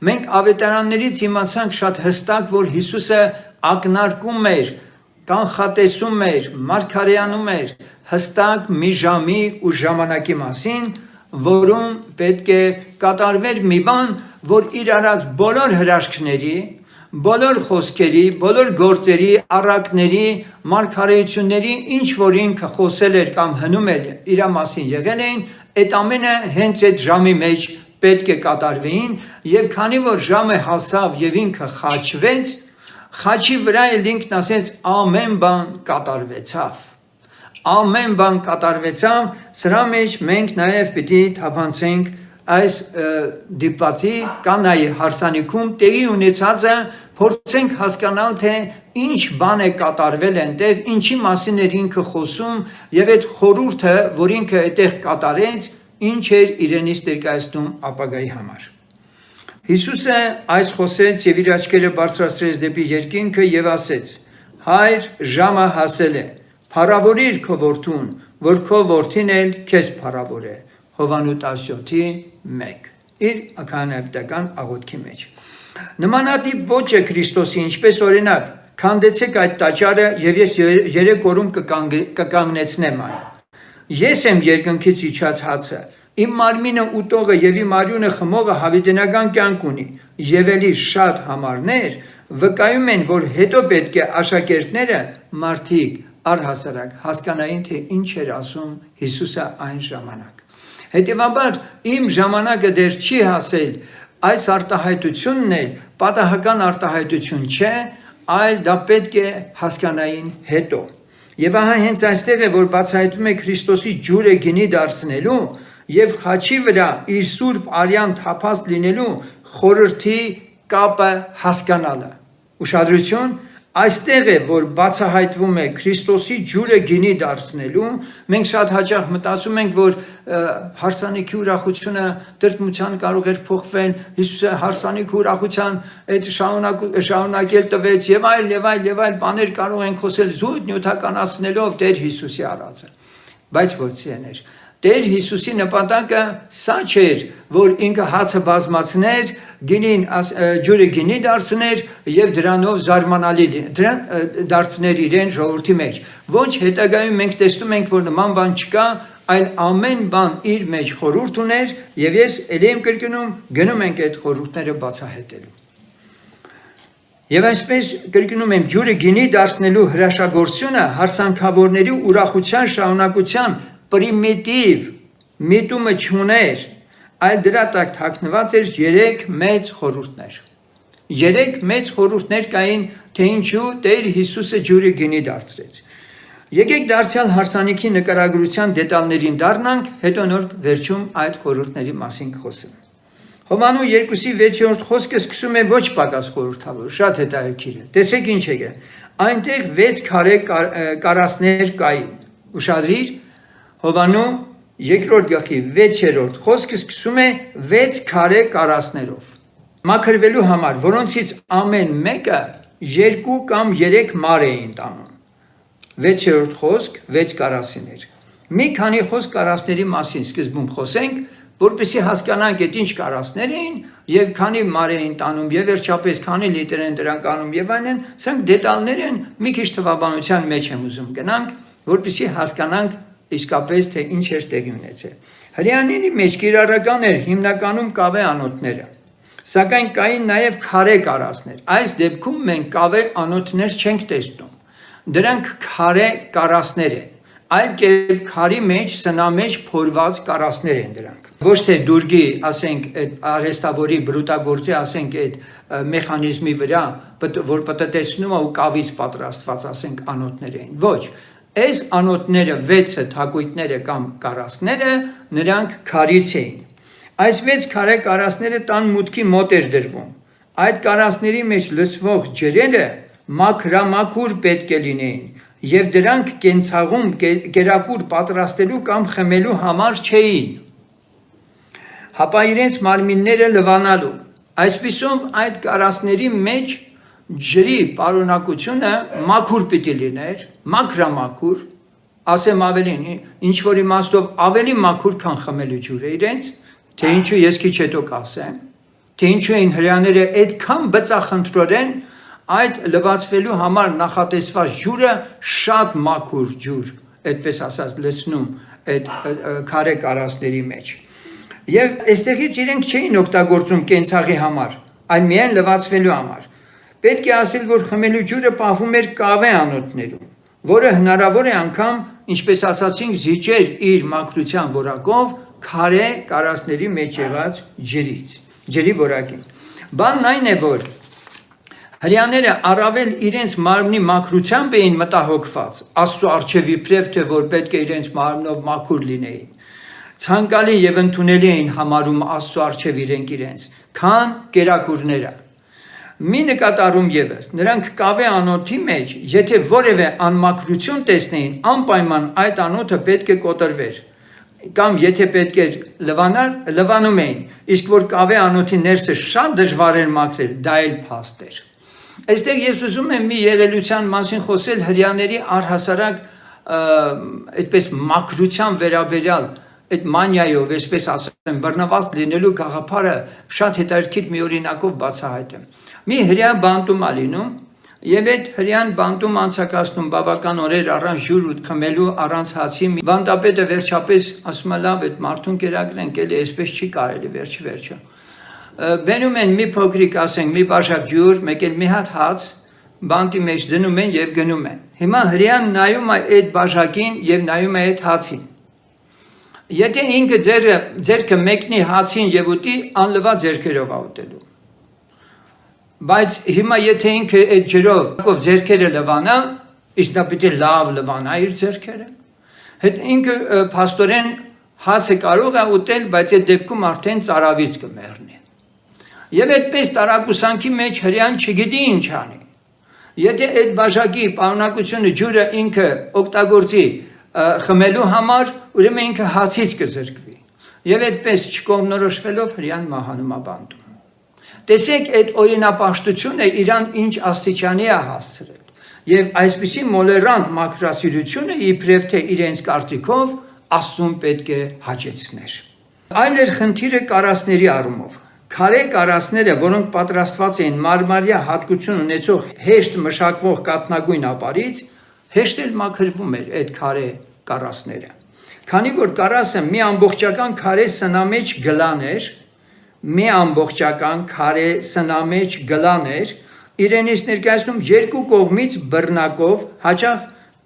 մենք ավետարաններից իմացանք շատ հստակ, որ Հիսուսը ակնարկում էր, կանխատեսում էր, մարգարեանում էր հստակ մի ժամի ու ժամանակի մասին, որում պետք է կատարվեր մի բան, որ իր արած բոլոր հրաշքների, բոլոր խոսքերի, բոլոր գործերի, առակների, մարգարեությունների, ինչ որ ինքը խոսել էր կամ հնում էր իր մասին եղել էին, այդ ամենը հենց այդ ժամի մեջ պետք է կատարվեին, եւ քանի որ ժամը հասավ եւ ինքը խաչվեց, խաչի վրա էլ ինքն ասեց ամեն բան կատարվեցավ։ Ամեն բան կատարվեցավ, սրա մեջ մենք նաեւ պիտի թափանցենք այս դիպվածի կանայի հարսանիքում տեղի ունեցածը, փորձենք հասկանալ, թե ինչ բան է կատարվել այնտեղ, ինչի մասին էր ինքը խոսում եւ այդ խորհուրդը, որ ինքը այդտեղ կատարեց, ինչ էր իրենից ներկայացնում ապագայի համար։ Հիսուսը այս խոսեց եւ իր աչքերը բարձրացրեց դեպի երկինքը եւ ասեց. Հայր, ժամը հասել է, փառավորիր քո որդուն, որ քո որդին էլ քեզ փառավոր է։ Հովանու 17:1 իր ականապետական աղոթքի մեջ։ Նմանատիպ ոչ է Քրիստոսի, ինչպես օրինակ, քանդեցեք այդ տաճարը եւ ես 3 օրում կկանգնեցնեմ այն։ Ես եմ երկնքից իջած հացը, իմ մարմինը ուտողը եւ իմ արյունը խմողը հավիտենական կյանք ունի, եւ ելի շատ համարներ վկայում են, որ հետո պետք է աշակերտները մարդիկ առհասարակ հասկանային, թե ինչ էր ասում Հիսուսը այն ժամանակ։ Հետևաբար իմ ժամանակը դեռ չի հասել, այս արտահայտությունն էլ պատահական արտահայտություն չէ, այլ դա պետք է հասկանային հետո։ Եվ ահա հենց այստեղ է, որ բացահայտվում է Քրիստոսի ջուրը գինի դարձնելու եւ խաչի վրա իր սուրբ արյան թափած լինելու խորհրդի կապը հասկանալը։ Ուշադրություն, այստեղ է, որ բացահայտվում է Քրիստոսի ջուրը գինի դարձնելու, մենք շատ հաճախ մտածում ենք, որ հարսանիքի ուրախությունը տրտմության կարող էր փոխվել, Հիսուսը հարսանիքի ուրախության այդ շարունակել տվեց եւ այլ բաներ կարող են խոսել զուտ նյութականացնելով Տեր Հիսուսի արածը։ Բայց ոչ սիրելիներ, Տեր Հիսուսի նպատակը սա չէր, որ ինքը հացը բազմացներ, ջուրը գինի դարձներ եւ դրանով զարմանալի դարձներ իրեն ժողովրդի մեջ։ Ոչ, հետագայում մենք տեսնում ենք, որ նման բան չկա, այլ ամեն բան իր մեջ խորհուրդ ուներ եւ ես ելի եմ կրկնում, գնում ենք այդ խորհուրդները բացահայտելու։ Եվ այսպես կրկնում եմ, ջուրը գինի դարձնելու հրաշագործությունը հարսանքավորների ուրախության շարունակության պրիմիտիվ միտումը չուներ, այլ դրա տակ թաքնված էր 3 մեծ խորհուրդներ։ 3 մեծ խորհուրդներ կային, թե թե ինչու Տեր Հիսուսը ջուրը գինի դարձրեց։ Եկեք դարձյալ հարսանիքի նկարագրության դետալներին դառնանք, հետո նոր վերջում այդ խորհուրդների մասին խոսեմ։ Հովանու 2:6 խոսքը սկսում է ոչ պակաս խորհրդավոր, շատ հետաքրքիր է։ Տեսեք ինչ է։ Այնտեղ 6 քարե կարասներ կային։ Ուշադրիր, Հովանու 2-րդ գլխի 6-րդ խոսքը սկսում է 6 քարե կարասներով։ Մաքրվելու համար, որոնցից ամեն մեկը 2 կամ 3 մար էին տանում։ 6-րդ խոսք 6 կարասներ։ Մի քանի խոսք կարասների մասին սկզբում խոսենք, որպեսզի հասկանանք այդ ինչ կարասներ էին եւ քանի մար էին տանում եւ վերջապես քանի լիտր են դրանք անում եւ այլն, սրանք դետալներ են, մի քիչ թվաբանության մեջ եմ ուզում գնանք, որպեսզի հասկանանք իսկապես թե ինչ էր տեղի ունեցել։ Հрьяաների մեջ կիրառական էր հիմնականում կավե անոթները, սակայն կային նաև քարե կարասներ։ Այս դեպքում մենք կավե անոթներ չենք տեսնում։ Դրանք քարե կարասներ են, այլ կերպ քարի մեջ, սնամեջ փորված կարասներ են դրանք։ Ոչ թե դուրգի, ասենք, այդ արհեստավորի բրուտագործի, ասենք, այդ մեխանիզմի վրա, որ պտտեցնում ու կավից պատրաստված, ասենք, անոթներ էին։ Ոչ, այս անոթները 6 թակույտները կամ կարասները նրանք քարից էին։ Այս 6 քարե կարասները տան մուտքի մոտ էր դրվում։ Այդ կարասների մեջ լցվող ջրերը մաքրամաքուր պետք է լինեին եւ դրանք կենցաղում կերակուր պատրաստելու կամ խմելու համար չէին, հապա իրենց մարմինները լվանալու։ Այսպիսով այդ կարասների մեջ ջրի պարունակությունը մաքուր պիտի լիներ, մաքրամաքուր, ասեմ ավելին, ինչ որ իմաստով ավելի մաքուր, քան խմելու ջուրը իրենց, թե ինչու ես քիչ հետո կասեմ, թե ինչու էին հрьяաները այդքան բծախնդրորեն այդ լվացվելու համար նախատեսված ջուրը շատ մաքուր ջուր, այդպես ասած լցնում այդ քարե կարասների մեջ։ Եվ այստեղից իրենք չէին օգտագործում կենցաղի համար, այլ միայն լվացվելու համար։ Պետք է ասել, որ խմելու ջուրը պահվում էր կավե անոթներում, որը հնարավոր է անգամ, ինչպես ասացինք, զիջեր իր մաքրության որակով քարե կարասների մեջ եղած ջրի որակին։ Բանն այն է, որ հрьяաները առավել իրենց մարմնի մաքրությամբ էին մտահոգված, Աստծո առջև իբրև թե որ պետք է իրենց մարմնով մաքուր լինեին։ Ցանկալի եւ ընդունելի էին համարում Աստծո առջև իրենց, քան կերակուրները։ Մի նկատառում եւս, նրանք կավե անոթի մեջ, եթե որևէ անմաքրություն տեսնեին, անպայման այդ անոթը պետք է կոտրվեր, կամ եթե պետք էր լվանալ, լվանում էին, իսկ որ կավե անոթի ներսը շատ դժվար էր մաքրել, դա էլ փաստ էր։ Այստեղ ես ուզում եմ մի եղելության մասին խոսել հрьяաների առհասարակ այդպես մաքրության վերաբերյալ այդ մանիայով, այսպես ասեմ, բռնված լինելու գաղափարը շատ հետաքրքիր մի օրինակով բացահայտեմ։ Մի հрья բանտում ալինում եւ այդ հрьяան բանտում անցակացնում բավական օրեր առանց ջուր ու խմելու առանց հացի։ Բանտապետը վերջապես ասում է լավ, այդ մարդուն կերակրենք, էլի այսպես չի կարելի վերջը։ Բերում են մի փոքրիկ, ասենք, մի բաժակ ջուր, մեկ էլ մի հատ հաց, բանտի մեջ դնում են եւ գնում են։ Հիմա հрьяան նայում է այդ բաժակին եւ նայում է այդ հացին։ Եթե ինքը ձերքը մեկնի հացին եւ ուտի, անլվա ձերքերով է ուտելու։ Բայց հիմա եթե ինքը այդ ջրով ձերքերը լվանա, իսկ նա պիտի լավ լվանա իր ձերքերը։ Հետ ինքը փաստորեն հացը կարող է ուտել, բայց այդ դեպքում արդեն ծարավից կմեռնի։ Եվ այդպես տարակուսանքի մեջ հрьяան չգիտի ինչ անի։ Եթե այդ բաժակի պարունակությունը ջուրը ինքը օգտագործի խմելու համար, ուրեմն ինքը հացից կզրկվի։ Եվ այդպես չկողմնորոշվելով հрьяան մահանում է բանտում։ Տեսեք այդ օրինապաշտությունը իրան ինչ աստիճանի է հասցրել։ Եվ այսպիսի մոլերանտ մաքրասիրությունը իբրև թե իրենց կարծիքով Աստծուն պետք է հաճեցներ։ Այլ էր խնդիրը կարասների առումով։ Քարե կարասները, որոնք պատրաստված էին մարմարյա հատկություն ունեցող հեշտ մշակվող կաթնագույն ապարից, հեշտ էլ մաքրվում էր այդ քարե կարասները։ Քանի որ կարասը մի ամբողջական քարե սնամեջ գլան էր, իրենից ներկայացնում երկու կողմից բռնակով, հաճախ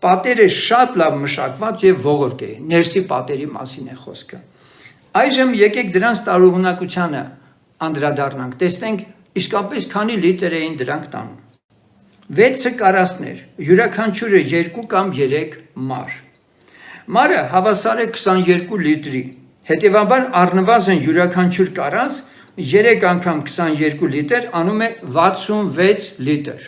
պատերը շատ լավ մշակված եւ ողորկ էին, ներսի պատերի մասին է խոսքը։ Այժմ եկեք դրանց տարողունակությանը անդրադառնանք, տեսնենք իսկապես քանի լիտր էին դրանք տանում։ 6 կարասներ, յուրաքանչյուրը 2 կամ 3 մար։ Մարը հավասար է 22 լիտրի, հետևաբար առնվազն յուրաքանչյուր կարաս 3 անգամ 22 լիտր անում է 66 լիտր։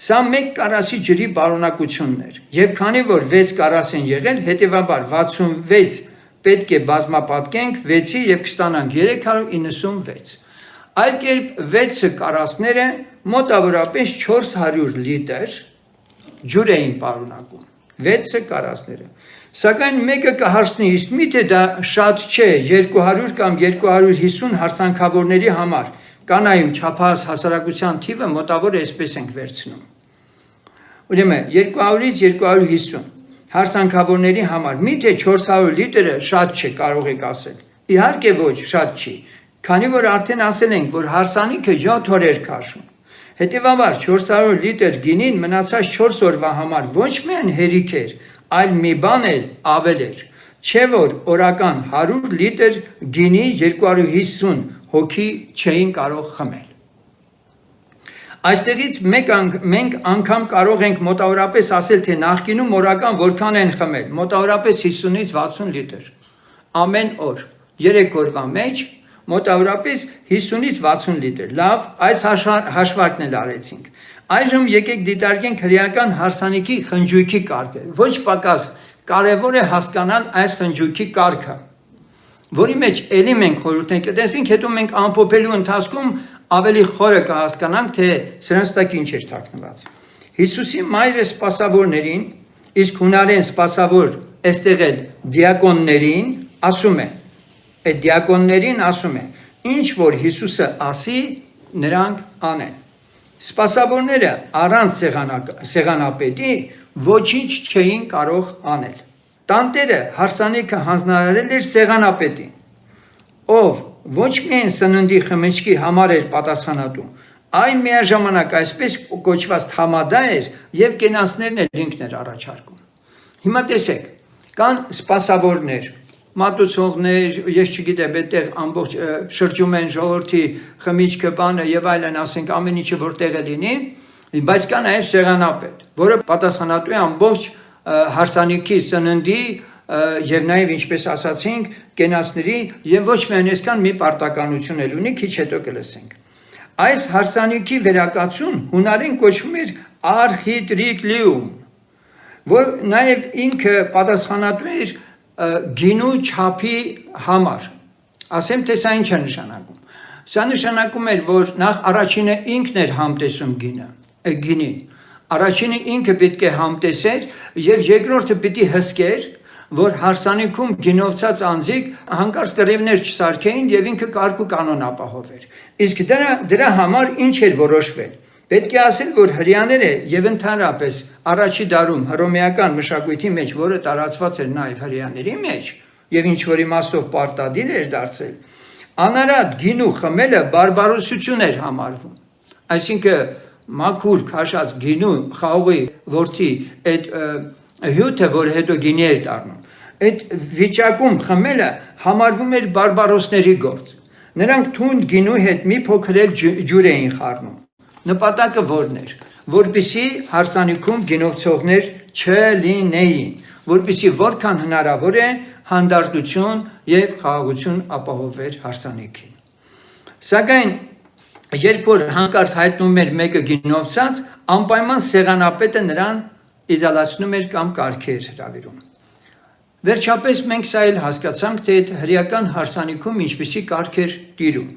Սա մեկ կարասի ջրի բարունակությունն էր, և քանի որ 6 կարաս են եղել, հետևաբար 66 պետք է բազմապատկենք 6-ի և կստանանք 396։ Այլ կերպ 6 կարասները մոտավորապես 400 լիտր ջուր էին պարունակում, 6 կարասները, սակայն մեկը կհարցնի, իսկ միթե դա շատ չէ 200 կամ 250 հարսանքավորների համար, կանայում չափահաս հասարակության թիվը մոտավոր այսպես ենք վերցնում։ Ուրեմն 200-ից 250 հարսանքավորների համար միթե 400 լիտրը շատ չէ, կարող եք ասել։ Իհարկե ոչ, շատ չի, քանի որ արդեն ասել ենք, որ հարսանիքը 7 օր էր քաշում։ Հետևաբար 400 լիտր գինին մնացած 4 օրվա համար ոչ միայն հերիք էր, այլ մի բան էլ ավել էր, չէ որ օրական 100 լիտր գինի 250 հոգի չէին կարող խմել։ Այստեղից մենք անգամ կարող ենք մոտավորապես ասել, թե նախկինում օրական որքան են խմել, մոտավորապես 50-ից 60 լիտր, ամեն օր, 3 օրվա մեջ, մոտավորապես 50-ից 60 լիտր, լավ, այս հաշվարկն էլ արեցինք։ Այժմ եկեք դիտարկենք հրեական հարսանիքի խնջույքի կարգը, ոչ պակաս կարևոր է հասկանալ այս խնջույքի կարգը, որի մեջ էլի մենք խորհուրդներ կտեսնենք, հետո մենք ամփոփելու ընթացքում ավելի խորը կհասկանանք, թե սրանց տակ ինչ էր թաքնված։ Հիսուսի մայրը սպասավորներին, իսկ հունարեն սպասավոր այստեղ էլ դիակոններին ասում է, այդ դիակոններին ասում է, ինչ որ Հիսուսը ասի, նրանք անեն։ Սպասավորները առանց սեղանապետի ոչինչ չէին կարող անել։ Տանտերը հարսանիքը հանձնարարել էր սեղանապետին, ով ոչ միայն սննդի խմիչքի համար էր պատասխանատու, այլ միաժամանակ այսպես կոչված թամադա էր և կենացներն էլ ինքն էր առաջարկում։ Հիմա տեսեք, կան սպասավորներ, մատուցողներ, ես չգիտեմ, այդտեղ ամբողջ շրջում են ժողովրդի խմիչքը, բանը եւ այլն, ասենք ամեն ինչը որտեղ է լինի, բայց կա նաեւ սեղանապետ, որը պատասխանատու է ամբողջ հարսանիքի սննդի եւ նաեւ ինչպես ասացինք, կենացների եւ ոչ միայն այսքան մի պարտականություն էլ ունի, քիչ հետո կլսենք։ Այս հարսանիքի վերակացուն հունարեն կոչվում էր արխիտրիկլիում, որ նաեւ ինքը պատասխանատու էր գինու չափի համար։ Ասեմ, թե սա ինչ է նշանակում։ Սա նշանակում էր, որ նախ առաջինը ինքն էր համտեսում գինին։ Առաջինը ինքը պետք է համտեսեր եւ երկրորդը պիտի հսկեր, որ հարսանիքում գինովցած անձիկ հանկարծ կռիվներ չսարքեին եւ ինքը կարգ ու կանոն ապահովեր։ Իսկ դրա համար ինչ էր որոշվել։ Պետք է ասել, որ հրեաները եւ ընդհանրապես առաջի դարում հռոմեական մշակույթի մեջ, որը տարածված էր նաեւ հրեաների մեջ եւ ինչ որ իմաստով պարտադիր էր դարձել, անարատ գինու խմելը բարբարոսություն էր համարվում։ Այսինքն մաքուր քաշած գինու խաղողի ворթի այդ հյութը, որ հետո գինի էր դառնում, այդ վիճակում խմելը համարվում էր բարբարոսների գործ։ Նրանք թունդ գինու հետ մի փոքր էլ ջուր էին խառնում։ Նպատակը որն էր, որպեսզի հարսանիքում գինովցողներ չլինեին, որպեսզի որքան հնարավոր է հանդարտություն եւ խաղաղություն ապահովեր հարսանիքին։ Սակայն երբ որ հանկարծ հայտնում էր մեկը գինովցած, անպայման սեղանապետը նրան իզոլացնում էր կամ կարգ էր հրավիրում։ Վերջապես մենք սա էլ հասկացանք, թե այդ հրեական հարսանիքում ինչպիսի կարգ էր տիրում։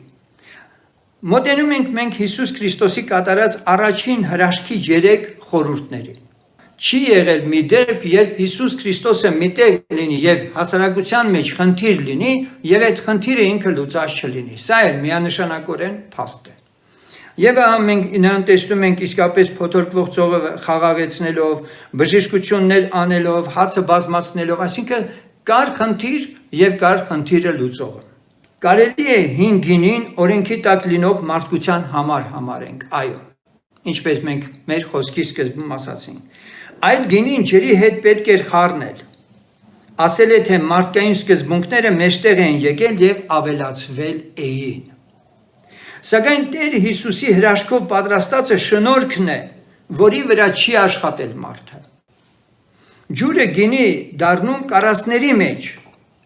Մոտենում ենք մենք Հիսուս Քրիստոսի կատարած առաջին հրաշքի 3 խորհուրդներին։ Չի եղել մի դեպք, երբ Հիսուս Քրիստոսը միտեղ լինի եւ հասարակության մեջ խնդիր լինի եւ այդ խնդիրը ինքը լուծած չլինի։ Սա էլ միանշանակորեն փաստ է։ Եվ մենք նրան տեսնում ենք իսկապես փոթորկվող ծովը խաղաղեցնելով, բժշկություններ անելով, հացը բազմացնելով, այսինքն կար խնդիր եւ կար խնդիրը լուծողը։ Կարելի է հին գինին օրենքի տակ լինող մարդկության համար համարենք, այո, ինչպես մենք մեր խոսքի սկզբում ասացինք։ Այդ գինին ջրի հետ պետք էր խառնել։ Ասել է, թե մարդկային սկզբունքները մեջտեղ էին եկել եւ ավելացվել էին։ Սակայն Տեր Հիսուսի հրաշքով պատրաստածը շնորհքն է, որի վրա չի աշխատել մարդը։ Ջուրը գինի դառնում կարասների մեջ,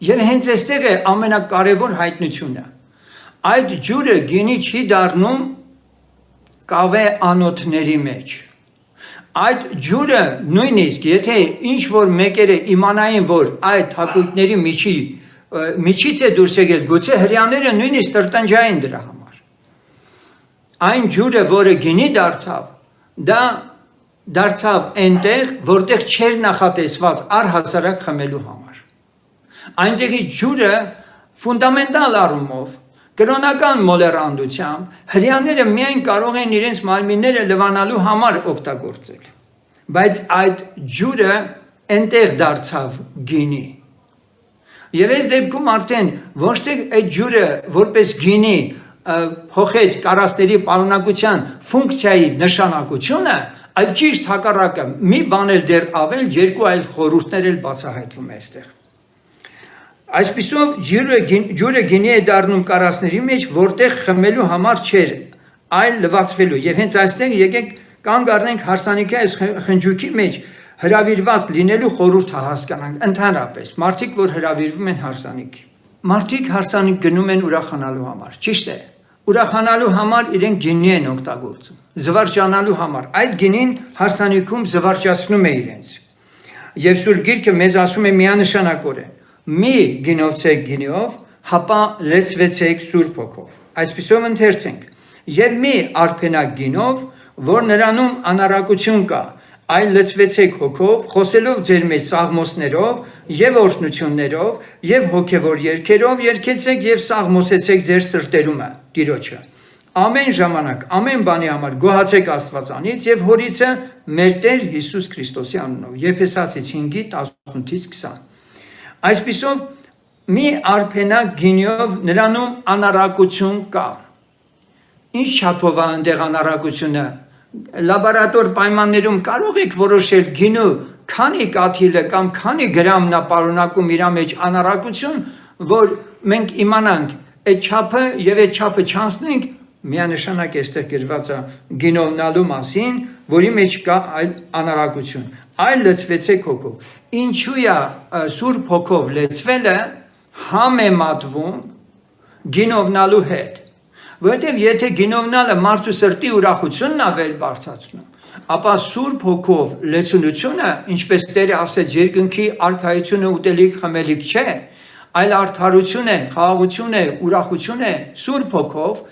եւ հենց այստեղ է ամենակարևոր հայտնությունը։ Այդ ջուրը գինի չի դառնում կավե անոթների մեջ։ Այդ ջուրը նույնիսկ եթե ինչ որ մեկերը իմանային, որ այդ հակույտների միջից է դուրս եկել, գուցե հрьяաները նույնիսկ տրտնջային դրա համար։ Այն ջուրը, որը գինի դարձավ, դա դարձավ այնտեղ, որտեղ չէր նախատեսված առհասարակ խմելու համար։ Այնտեղի ջուրը ֆունդամենտալ առումով կրոնական մոլեռանդությամբ հрьяաները միայն կարող են իրենց մարմինները լվանալու համար օգտագործել, բայց այդ ջուրը այնտեղ դարձավ գինի։ Եվ այս դեպքում արդեն ոչ թե այդ ջուրը որպես գինի փոխեց կարասների պարունակության ֆունկցիայի նշանակությունը, այլ ճիշտ հակառակը, մի բան էլ դեռ ավել, երկու այլ խորհուրդներ էլ բացահայտվում է այստեղ։ Այսպիսով ջուրը գինի է դառնում կարասների մեջ, որտեղ խմելու համար չէր, այլ լվացվելու։ Եվ հենց այստեղ եկեք կանգ առնենք հարսանիքի այս խնջույքի մեջ հրավիրված լինելու խորհուրդը հասկանանք ընդհանրապես։ Մարդիկ, որ հրավիրվում են հարսանիքի։ Մարդիկ հարսանիք գնում են ուրախանալու համար, ճիշտ է։ Ուրախանալու համար իրենք գինի են օգտագործում, զվարճանալու համար։ Այդ գինին հարսանիքում զվարճացնում է իրենց։ Եվ Սուրբ Գիրքը մեզ ասում է միանշանակորեն. մի գինովցեք գինիով, հապա լեցվեցեք Սուրբ Հոգով։ Այսպիսով ընթերցենք. եւ մի արփենակ գինով, որ նրանում անարակություն կա, այլ լցվեցեք հոգով, խոսելով ձեր մեջ սաղմոսներով եւ օրհնություններով եւ հոգեվոր երգերով երգեցեք եւ սաղմոսեցեք ձեր սրտերումը Տիրոջը։ Ամեն ժամանակ, ամեն բանի համար գոհացեք Աստվածանից եւ Հորիցը մեր Տեր Հիսուս Քրիստոսի անունով։ Եփեսացից 5:18-20։ Այսպիսով մի արփենակ գինիով նրանում անարակություն կա։ Ինչ չափով է այնտեղ անարակությունը։ Լաբորատոր պայմաններում կարող եք որոշել գինու քանի կաթիլը կամ քանի գրամն է պարունակում իր մեջ անարակություն, որ մենք իմանանք այդ չափը եւ այդ չափը չանցնենք, միանշանակ այստեղ գրված է գինովնալու մասին, որի մեջ կա այլ անարակություն։ Այլ լցվեցեք հոգով։ Ինչու է Սուրբ Հոգով լեցվելը համեմատվում գինովնալու հետ։ Որտեւ եթե գինովնալը մարդու սրտի ուրախությունն է վեր բարձրացնում, ապա Սուրբ Հոգով լեցունությունը, ինչպես Տերը ասեց, երկնքի արքայությունը ուտելիք խմելիք չէ, այլ արդարություն է, խաղաղություն է, ուրախություն է Սուրբ Հոգով,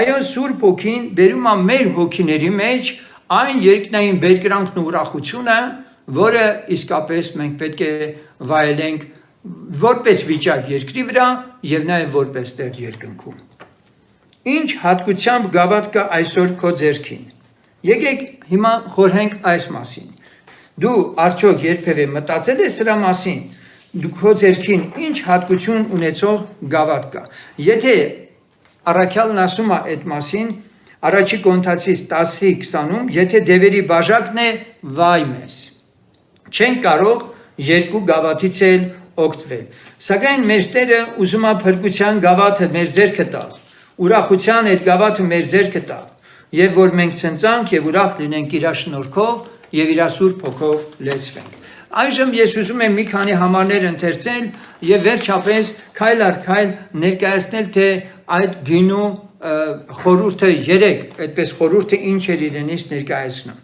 այո Սուրբ Հոգին բերում է մեր հոգիների մեջ այն երկնային բերկրանքն ու ուրախությունը, որը իսկապես մենք պետք է վայելենք որպես վիճակ երկրի վրա եւ նաեւ որպես տեղ երկնքում։ Ինչ հատկությամբ գավաթ կա այսօր քո ձեռքին։ Եկեք հիմա խորհենք այս մասին։ Դու արդյոք երբևէ մտածել ես սրա մասին։ Դու քո ձեռքին ինչ հատկություն ունեցող գավաթ կա։ Եթե առաքյալն ասում է այդ մասին, առաջի Կորինթացիս 10:20-ում, եթե դևերի բաժակն է, վայ մեզ։ Չենք կարող երկու գավաթից էլ օգտվել։ Սակայն մեր Տերը ուզում է փրկության գավաթը մեր ձեռքը տալ, ուրախության այդ գավաթը մեր ձեռքը տալ, եւ որ մենք ցնծանք եւ ուրախ լինենք իր շնորհքով եւ իր Սուրբ Հոգով լեցվենք։ Այժմ ես ուզում եմ մի քանի համարներ ընթերցել եւ վերջապես քայլ առ քայլ ներկայացնել թե այդ գինու խորհուրդը 3, այդպես խորհուրդը ինչ էր իրենից ներկայացնում։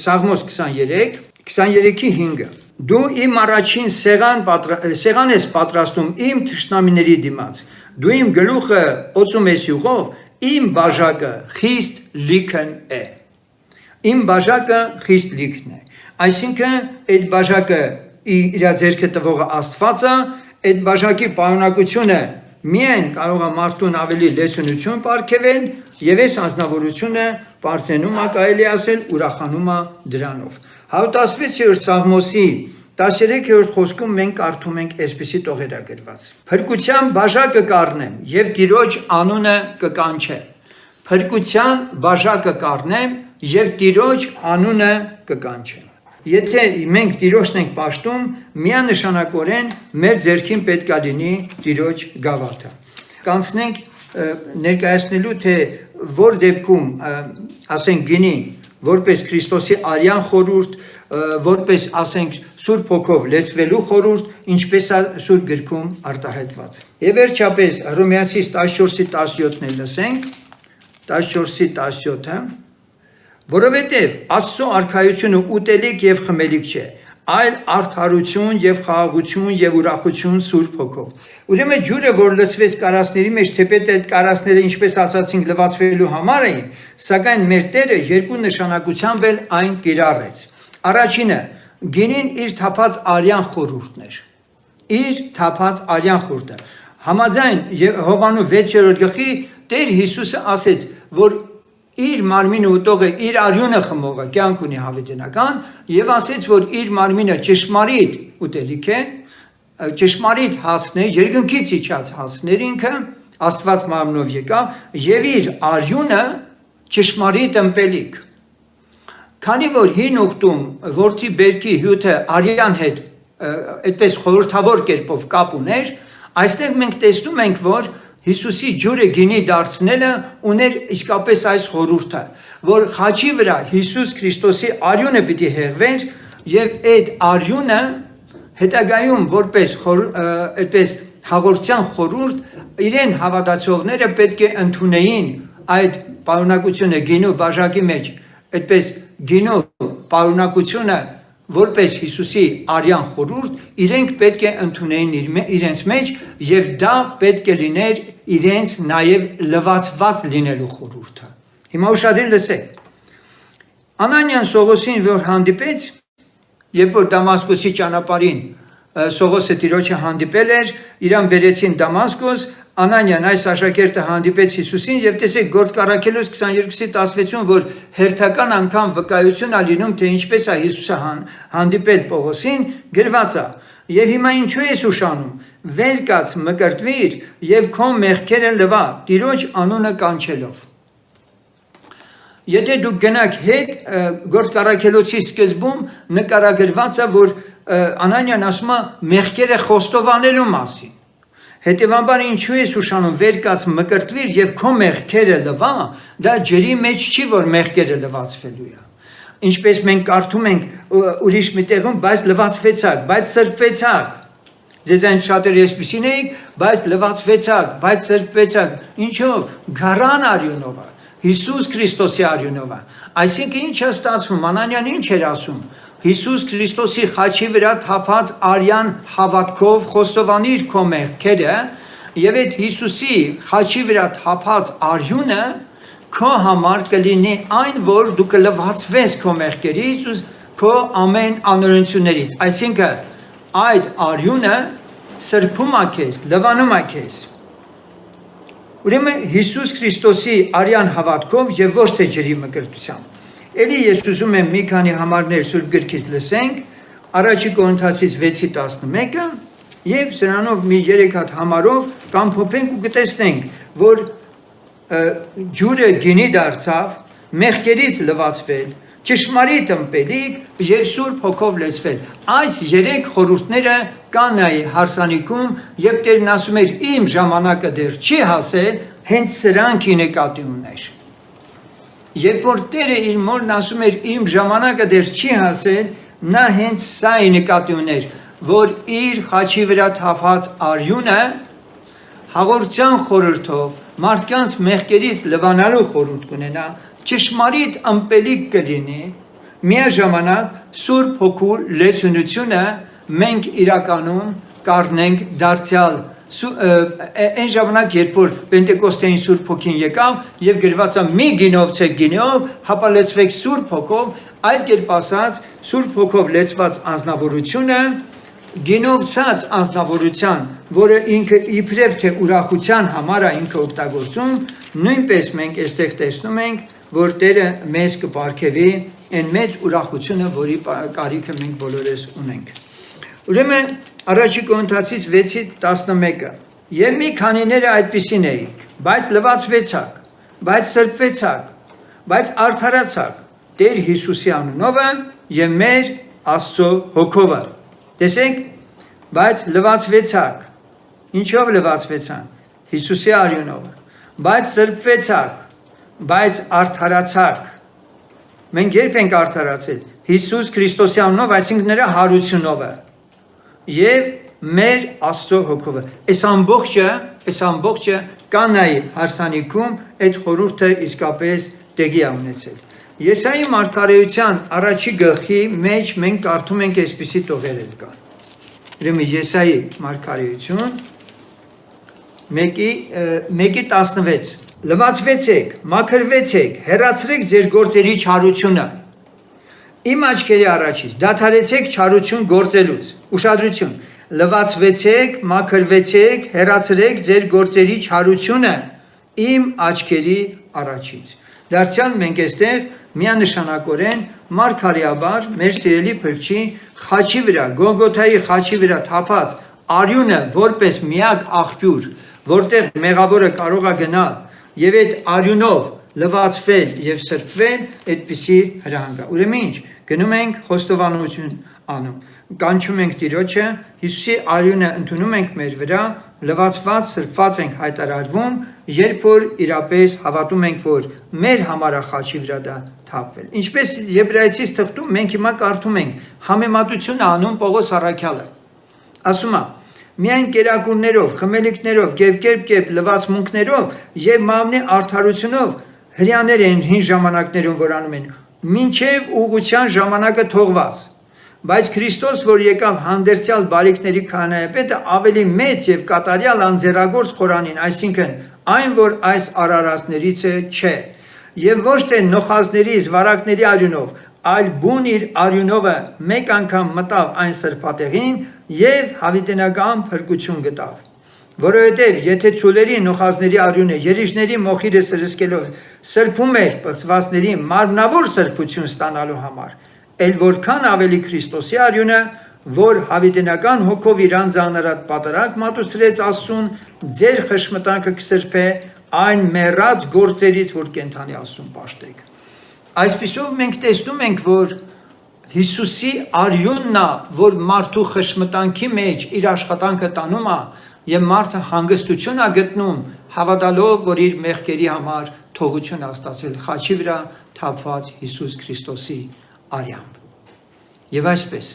Սաղմոս 23:5 Դու իմ առաջին սեղան ես պատրաստում իմ թշնամիների դիմաց։ Դու իմ գլուխը օծում ես յուղով, իմ բաժակը խիստ լիքն է։ Իմ բաժակը խիստ լիքն է։ Այսինքն այդ բաժակը իր ձեռքը տվողը Աստված է, այդ բաժակի պարունակությունը միայն կարող է մարդուն ավելի լեցունություն պարգևել եւ այս անձնավորությունը բարձենում է, կարելի ասել, ուրախանում է դրանով։ 116-րդ Սաղմոսի 13-րդ խոսքում մենք կարդում ենք այսպիսի տողերագրված. Փրկության բաժակը կառնեմ եւ Տիրոջ անունը կկանչեմ։ Փրկության բաժակը կառնեմ եւ Տիրոջ անունը կկանչեմ։ Եթե մենք Տիրոջն ենք պաշտում, միանշանակորեն մեր ձեռքին պետք է լինի Տիրոջ գավաթը։ Կանցնենք ներկայացնելու թե որ դեպքում ասենք գինին որպես Քրիստոսի արյան խորհուրդ, որպես ասենք Սուրբ Հոգով լեցվելու խորհուրդ, ինչպես է Սուրբ գրքում արտահայտված։ Եվ վերջապես Հռոմեացիս 14:17-ն լսենք, 14:17-ը, որովհետև Աստծո արքայությունը ուտելիք եւ խմելիք չէ, այլ արդարություն եւ խաղաղություն եւ ուրախություն Սուրբ Հոգով։ Ուրեմն ջուրը, որ լցվեց կարասների մեջ, թեպետ այդ կարասները, ինչպես ասացինք, լվացվելու համար էին, սակայն մեր Տերը երկու նշանակությամբ էլ այն կիրառեց։ Առաջինը, գինին իր թափած արյան խորհուրդն էր։ Իր թափած արյան խորհուրդը։ Համաձայն Հովհաննես 6-րդ գլխի Տեր Հիսուսը ասեց, որ իր մարմինը ուտողը իր արյունը խմողը կյանք ունի հավիտենական եւ ասեց, որ իր մարմինը ճշմարիտ ուտելիք է, ճշմարիտ հացն է, երկնքից իջած հացներ ինքը, Աստված մարմնով եկավ եւ իր արյունը ճշմարիտ ըմպելիք։ Քանի որ հին ուխտում որդի բերքի հյութը արյան հետ այդպես խորհրդավոր կերպով կապ ուներ, այստեղ մենք տեսնում ենք, որ Հիսուսի ջուրը գինի դարձնելը ուներ իսկապես այս խորհուրդը, որ խաչի վրա Հիսուս Քրիստոսի արյունը պիտի հեղվեր եւ այդ արյունը հետագայում որպես այդպես հաղորդության խորհուրդ իրեն հավատացողները պետք է ընդունեին այդ պարունակությունը գինու բաժակի մեջ, այդպես գինու պարունակությունը որպես Հիսուսի արյան խորհուրդ, իրենք պետք է ընդունեին իրենց մեջ եւ դա պետք է լիներ իրենց նաեւ լվացված լինելու խորհուրդը։ Հիմա ուշադրին լսեք։ Անանիան Սողոսին որ հանդիպեց, երբ որ Դամասկոսի ճանապարհին Սողոսը Տիրոջը հանդիպել էր, իրան բերեցին Դամասկոս, Անանիան այս աշակերտը հանդիպեց Հիսուսին եւ տեսեք Գործք առաքելոց 22:16-ում, որ հերթական անգամ վկայություն ա լինում, թե ինչպես է Հիսուսը հանդիպել Պողոսին, գրված է. Եվ հիմա ինչու ես ուշանում, վեր կաց մկրտվիր եւ քո մեղքերը լվա, Տիրոջ անունը կանչելով։ Եթե դուք գնաք հետ Գործք առաքելոցի սկզբում նկարագրված է, որ Անանիան ասում է մեղքերը խոստովանելու մասին։ Հետևաբար ինչու ես ուշանում, վեր կաց մկրտվիր եւ քո մեղքերը լվա, դա ջրի մեջ չի, որ մեղքերը լվացվելու է։ Ինչպես մենք կարդում ենք ուրիշ մի տեղում, բայց լվացվեցաք, բայց սրբվեցաք։ Ձեզ այն շատերը այսպիսին էիք, բայց լվացվեցաք, բայց սրբվեցաք։ Ինչով? Գառան արյունով է, Հիսուս Քրիստոսի արյունով է։ Այսինքն ինչ է ստացվում, Անանիան ինչ էր ասում։ Հիսուս Քրիստոսի խաչի վրա թափած արյան հավատքով խոստովանիր քո մեղքերը եւ այդ Հիսուսի խաչի վրա թափած արյունը քո համար կլինի այն, որ դու կլվացվես քո մեղքերից ու քո ամեն անօրենություններից։ Այսինքն այդ արյունը սրբում է քեզ, լվանում է քեզ։ Ուրեմն Հիսուս Քրիստոսի արյան հավատքով եւ ոչ թե ջրի մկրտությամբ։ Էլի ես ուզում եմ մի քանի համարներ Սուրբ գրքից լսենք, Առաջի Կորինթացից 6:11-ը եւ սրանով մի 3 հատ համարով կամփոփենք ու կտեսնենք, որ ջուրը գինի դարձավ, մեղքերից լվացվել, ճշմարիտ ըմպելիք եւ Սուրբ Հոգով լեցվել։ Այս 3 խորհուրդները կան այ հարսանիքում, եւ Տերն ասում էր իմ ժամանակը դեռ չի հասել, հենց սրանք նկատի ուներ։ Երբ որ Տերը իր մորն ասում էր իմ ժամանակը դեռ չի հասել, նա հենց սա նկատի ուներ, որ իր խաչի վրա թափած արյունը հաղորդության խորհրդով մարդկանց մեղքերից լվանալու խորհուրդ կունենա, ճշմարիտ ըմպելիք կլինի, միաժամանակ Սուրբ Հոգու լեցունությունը մենք իրականում կառնենք դարձյալ այն ժամանակ, երբ որ Պենտեկոստեին Սուրբ Հոգին եկավ եւ գրված է մի գինովցեք գինով, հապա լեցվեք Սուրբ Հոգով, այլ կերպ ասած Սուրբ Հոգով լեցված անձնավորությունը գինովցած անձնավորության, որը ինքը իբրև թե ուրախության համար է ինքը օգտագործում, նույնպես մենք այստեղ տեսնում ենք, որ Տերը մեզ կպարգևի այն մեծ ուրախությունը, որի կարիքը մենք բոլորս ունենք։ Ուրեմն Առաջի Կորինթացից 6:11-ը եւ մի քանիները այդպիսին էիք, բայց լվացվեցաք, բայց սրբվեցաք, բայց արդարացաք Տեր Հիսուսի անունով եւ մեր Աստծո Հոգով։ Տեսեք, բայց լվացվեցաք։ Ինչով լվացվեցան? Հիսուսի արյունով։ Բայց սրբվեցաք, բայց արդարացարք։ Մենք երբ ենք արդարացել, Հիսուս Քրիստոսյանով, այսինքն նրա հարությունով եւ մեր Աստծո հոգով։ Այս ամբողջը Կանայի հարսանիքում այդ խորհուրդը իսկապես տեղի ունեցել։ Եսայի մարգարեության առաջի գլխի մեջ մենք կարդում ենք այսպիսի տողեր կան։ Ուրեմն Եսայի մարգարեություն 1:16 Լվացվեցեք, մաքրվեցեք, հեռացրեք ձեր գործերի չարությունը։ Իմ աչքերի առաջից դադարեցեք չարություն գործելուց։ Ուշադրություն։ Լվացվեցեք, մաքրվեցեք, հեռացրեք ձեր գործերի չարությունը իմ աչքերի առաջից։ Դարձյալ մենք այստեղ միանշանակորեն մարգարեաբար մեր սիրելի Փրկչի խաչի վրա, Գողգոթայի խաչի վրա թափած արյունը որպես միակ աղբյուր, որտեղ մեղավորը կարող է գնալ եւ այդ արյունով լվացվել եւ սրբվել, այդպիսի հրահանգա։ Ուրեմն ինչ, գնում ենք խոստովանություն անում, կանչում ենք Տիրոջը, Հիսուսի արյունը ընդունում ենք մեր վրա, լվացված, սրբված ենք հայտարարվում, երբ որ իրապես հավատում ենք, որ մեր համար խաչի վրա դա թափվել։ Ինչպես Եբրայեցիս թղթում մենք հիմա կարդում ենք համեմատություն անում Պողոս առաքյալը։ Ասում է. Միայն կերակուրներով, խմելիքներով, կերպ լվացմունքներով եւ մամնի արդարությունով հрьяաներ են հին ժամանակներում որ անում են, մինչև ուղղության ժամանակը թողված։ Բայց Քրիստոս, որ եկավ հանդերձյալ բարիքների քահանայապետը, ավելի մեծ եւ կատարյալ անձեռագործ խորանին, այսինքն այն, որ այս արարածներից չէ, եւ ոչ թե նոխազների, զվարակների արյունով, այլ բուն իր արյունովը մեկ անգամ մտավ այն սրբատեղին եւ հավիտենական փրկություն գտավ։ Որովհետեւ եթե ցուլերի նոխազների արյունը երիժների մոխիրը սրսկելով սրբում էր պծվածների մարմնավոր սրբություն ստանալու համար, ել որքան ավելի Քրիստոսի արյունը, որ հավիտենական հոգով իրան զանարած պատարակ մատուցրեց Աստծուն, ձեր խշմտանքը կսրբե այն մեռած գործերից, որ կենթանի Աստծուն պաշտեք։ Այսպիսով մենք տեսնում ենք, որ Հիսուսի արյունն է, որ մարդու խշմտանքի մեջ իր աշխատանքը տանում է եւ մարդը հանգստություն է գտնում, հավատալով, որ իր մեղքերի համար թողություն է ստացել խաչի վրա թափված Հիսուս Քրիստոսի արյամբ։ Եվ այսպես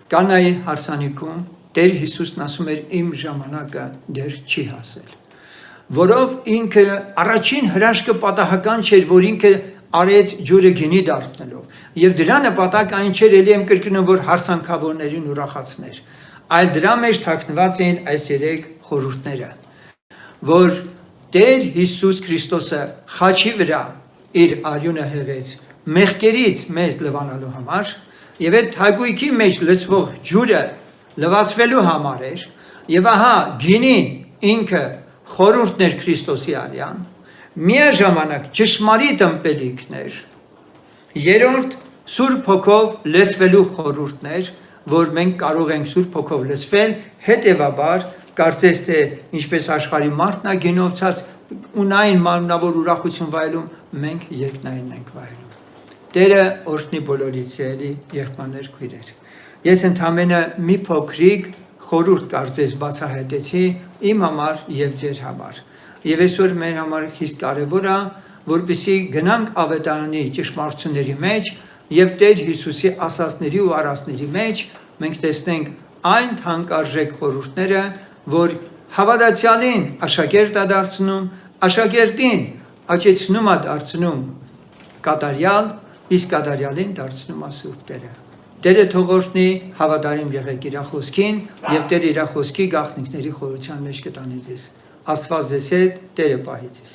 Կանայի հարսանիքում Տեր Հիսուսն ասում էր իմ ժամանակը դեռ չի հասել, որով ինքը առաջին հրաշքը պատահական չէր, որ ինքը արեց ջուրը գինի դարձնելով եւ դրա նպատակը այն չէր, ելի եմ կրկնում, որ հարսանքավորներին ուրախացներ, այլ դրա մեջ թաքնված էին այս երեք խորհուրդները, որ Տեր Հիսուս Քրիստոսը խաչի վրա իր արյունը հեղեց մեղքերից մեզ լվանալու համար եւ այդ հագույքի մեջ լցվող ջուրը լվացվելու համար էր եւ ահա գինին ինքը խորհուրդն էր Քրիստոսի արյան, միաժամանակ ճշմարիտ ըմպելիքներ, երրորդ Սուրբ Հոգով լցվելու խորհուրդներ, որ մենք կարող ենք Սուրբ Հոգով լցվել, հետևաբար կարծես թե ինչպես աշխարհի մարդն է գինովցած ունային մարմնավոր ուրախություն վայելում, մենք երկնային ենք վայելում։ Տերը օրհնի բոլորիդ սիրելի եղբայրներ, քույրեր։ Ես ընդամենը մի փոքրիկ խորհուրդ կարծես բացահայտեցի իմ համար եւ ձեր համար։ Եվ այսօր մեր համար խիստ կարևոր է, որպեսզի գնանք ավետարանի ճշմարտությունների մեջ եւ Տեր Հիսուսի ասածների ու արածների մեջ մենք տեսնենք այն թանկարժեք խորհուրդները, որ հավատացյալին աշակերտ է դարձնում, աշակերտին աճեցնում է դարձնում կատարյալ, իսկ կատարյալին դարձնում է Սուրբ Տերը։ Տերը թող օրհնի, հավատարիմ եղեք իր խոսքին եւ Տերը իր խոսքի գաղտնիքների խորության մեջ կտանի ձեզ։ Աստված ձեզ հետ, Տերը պահի ձեզ։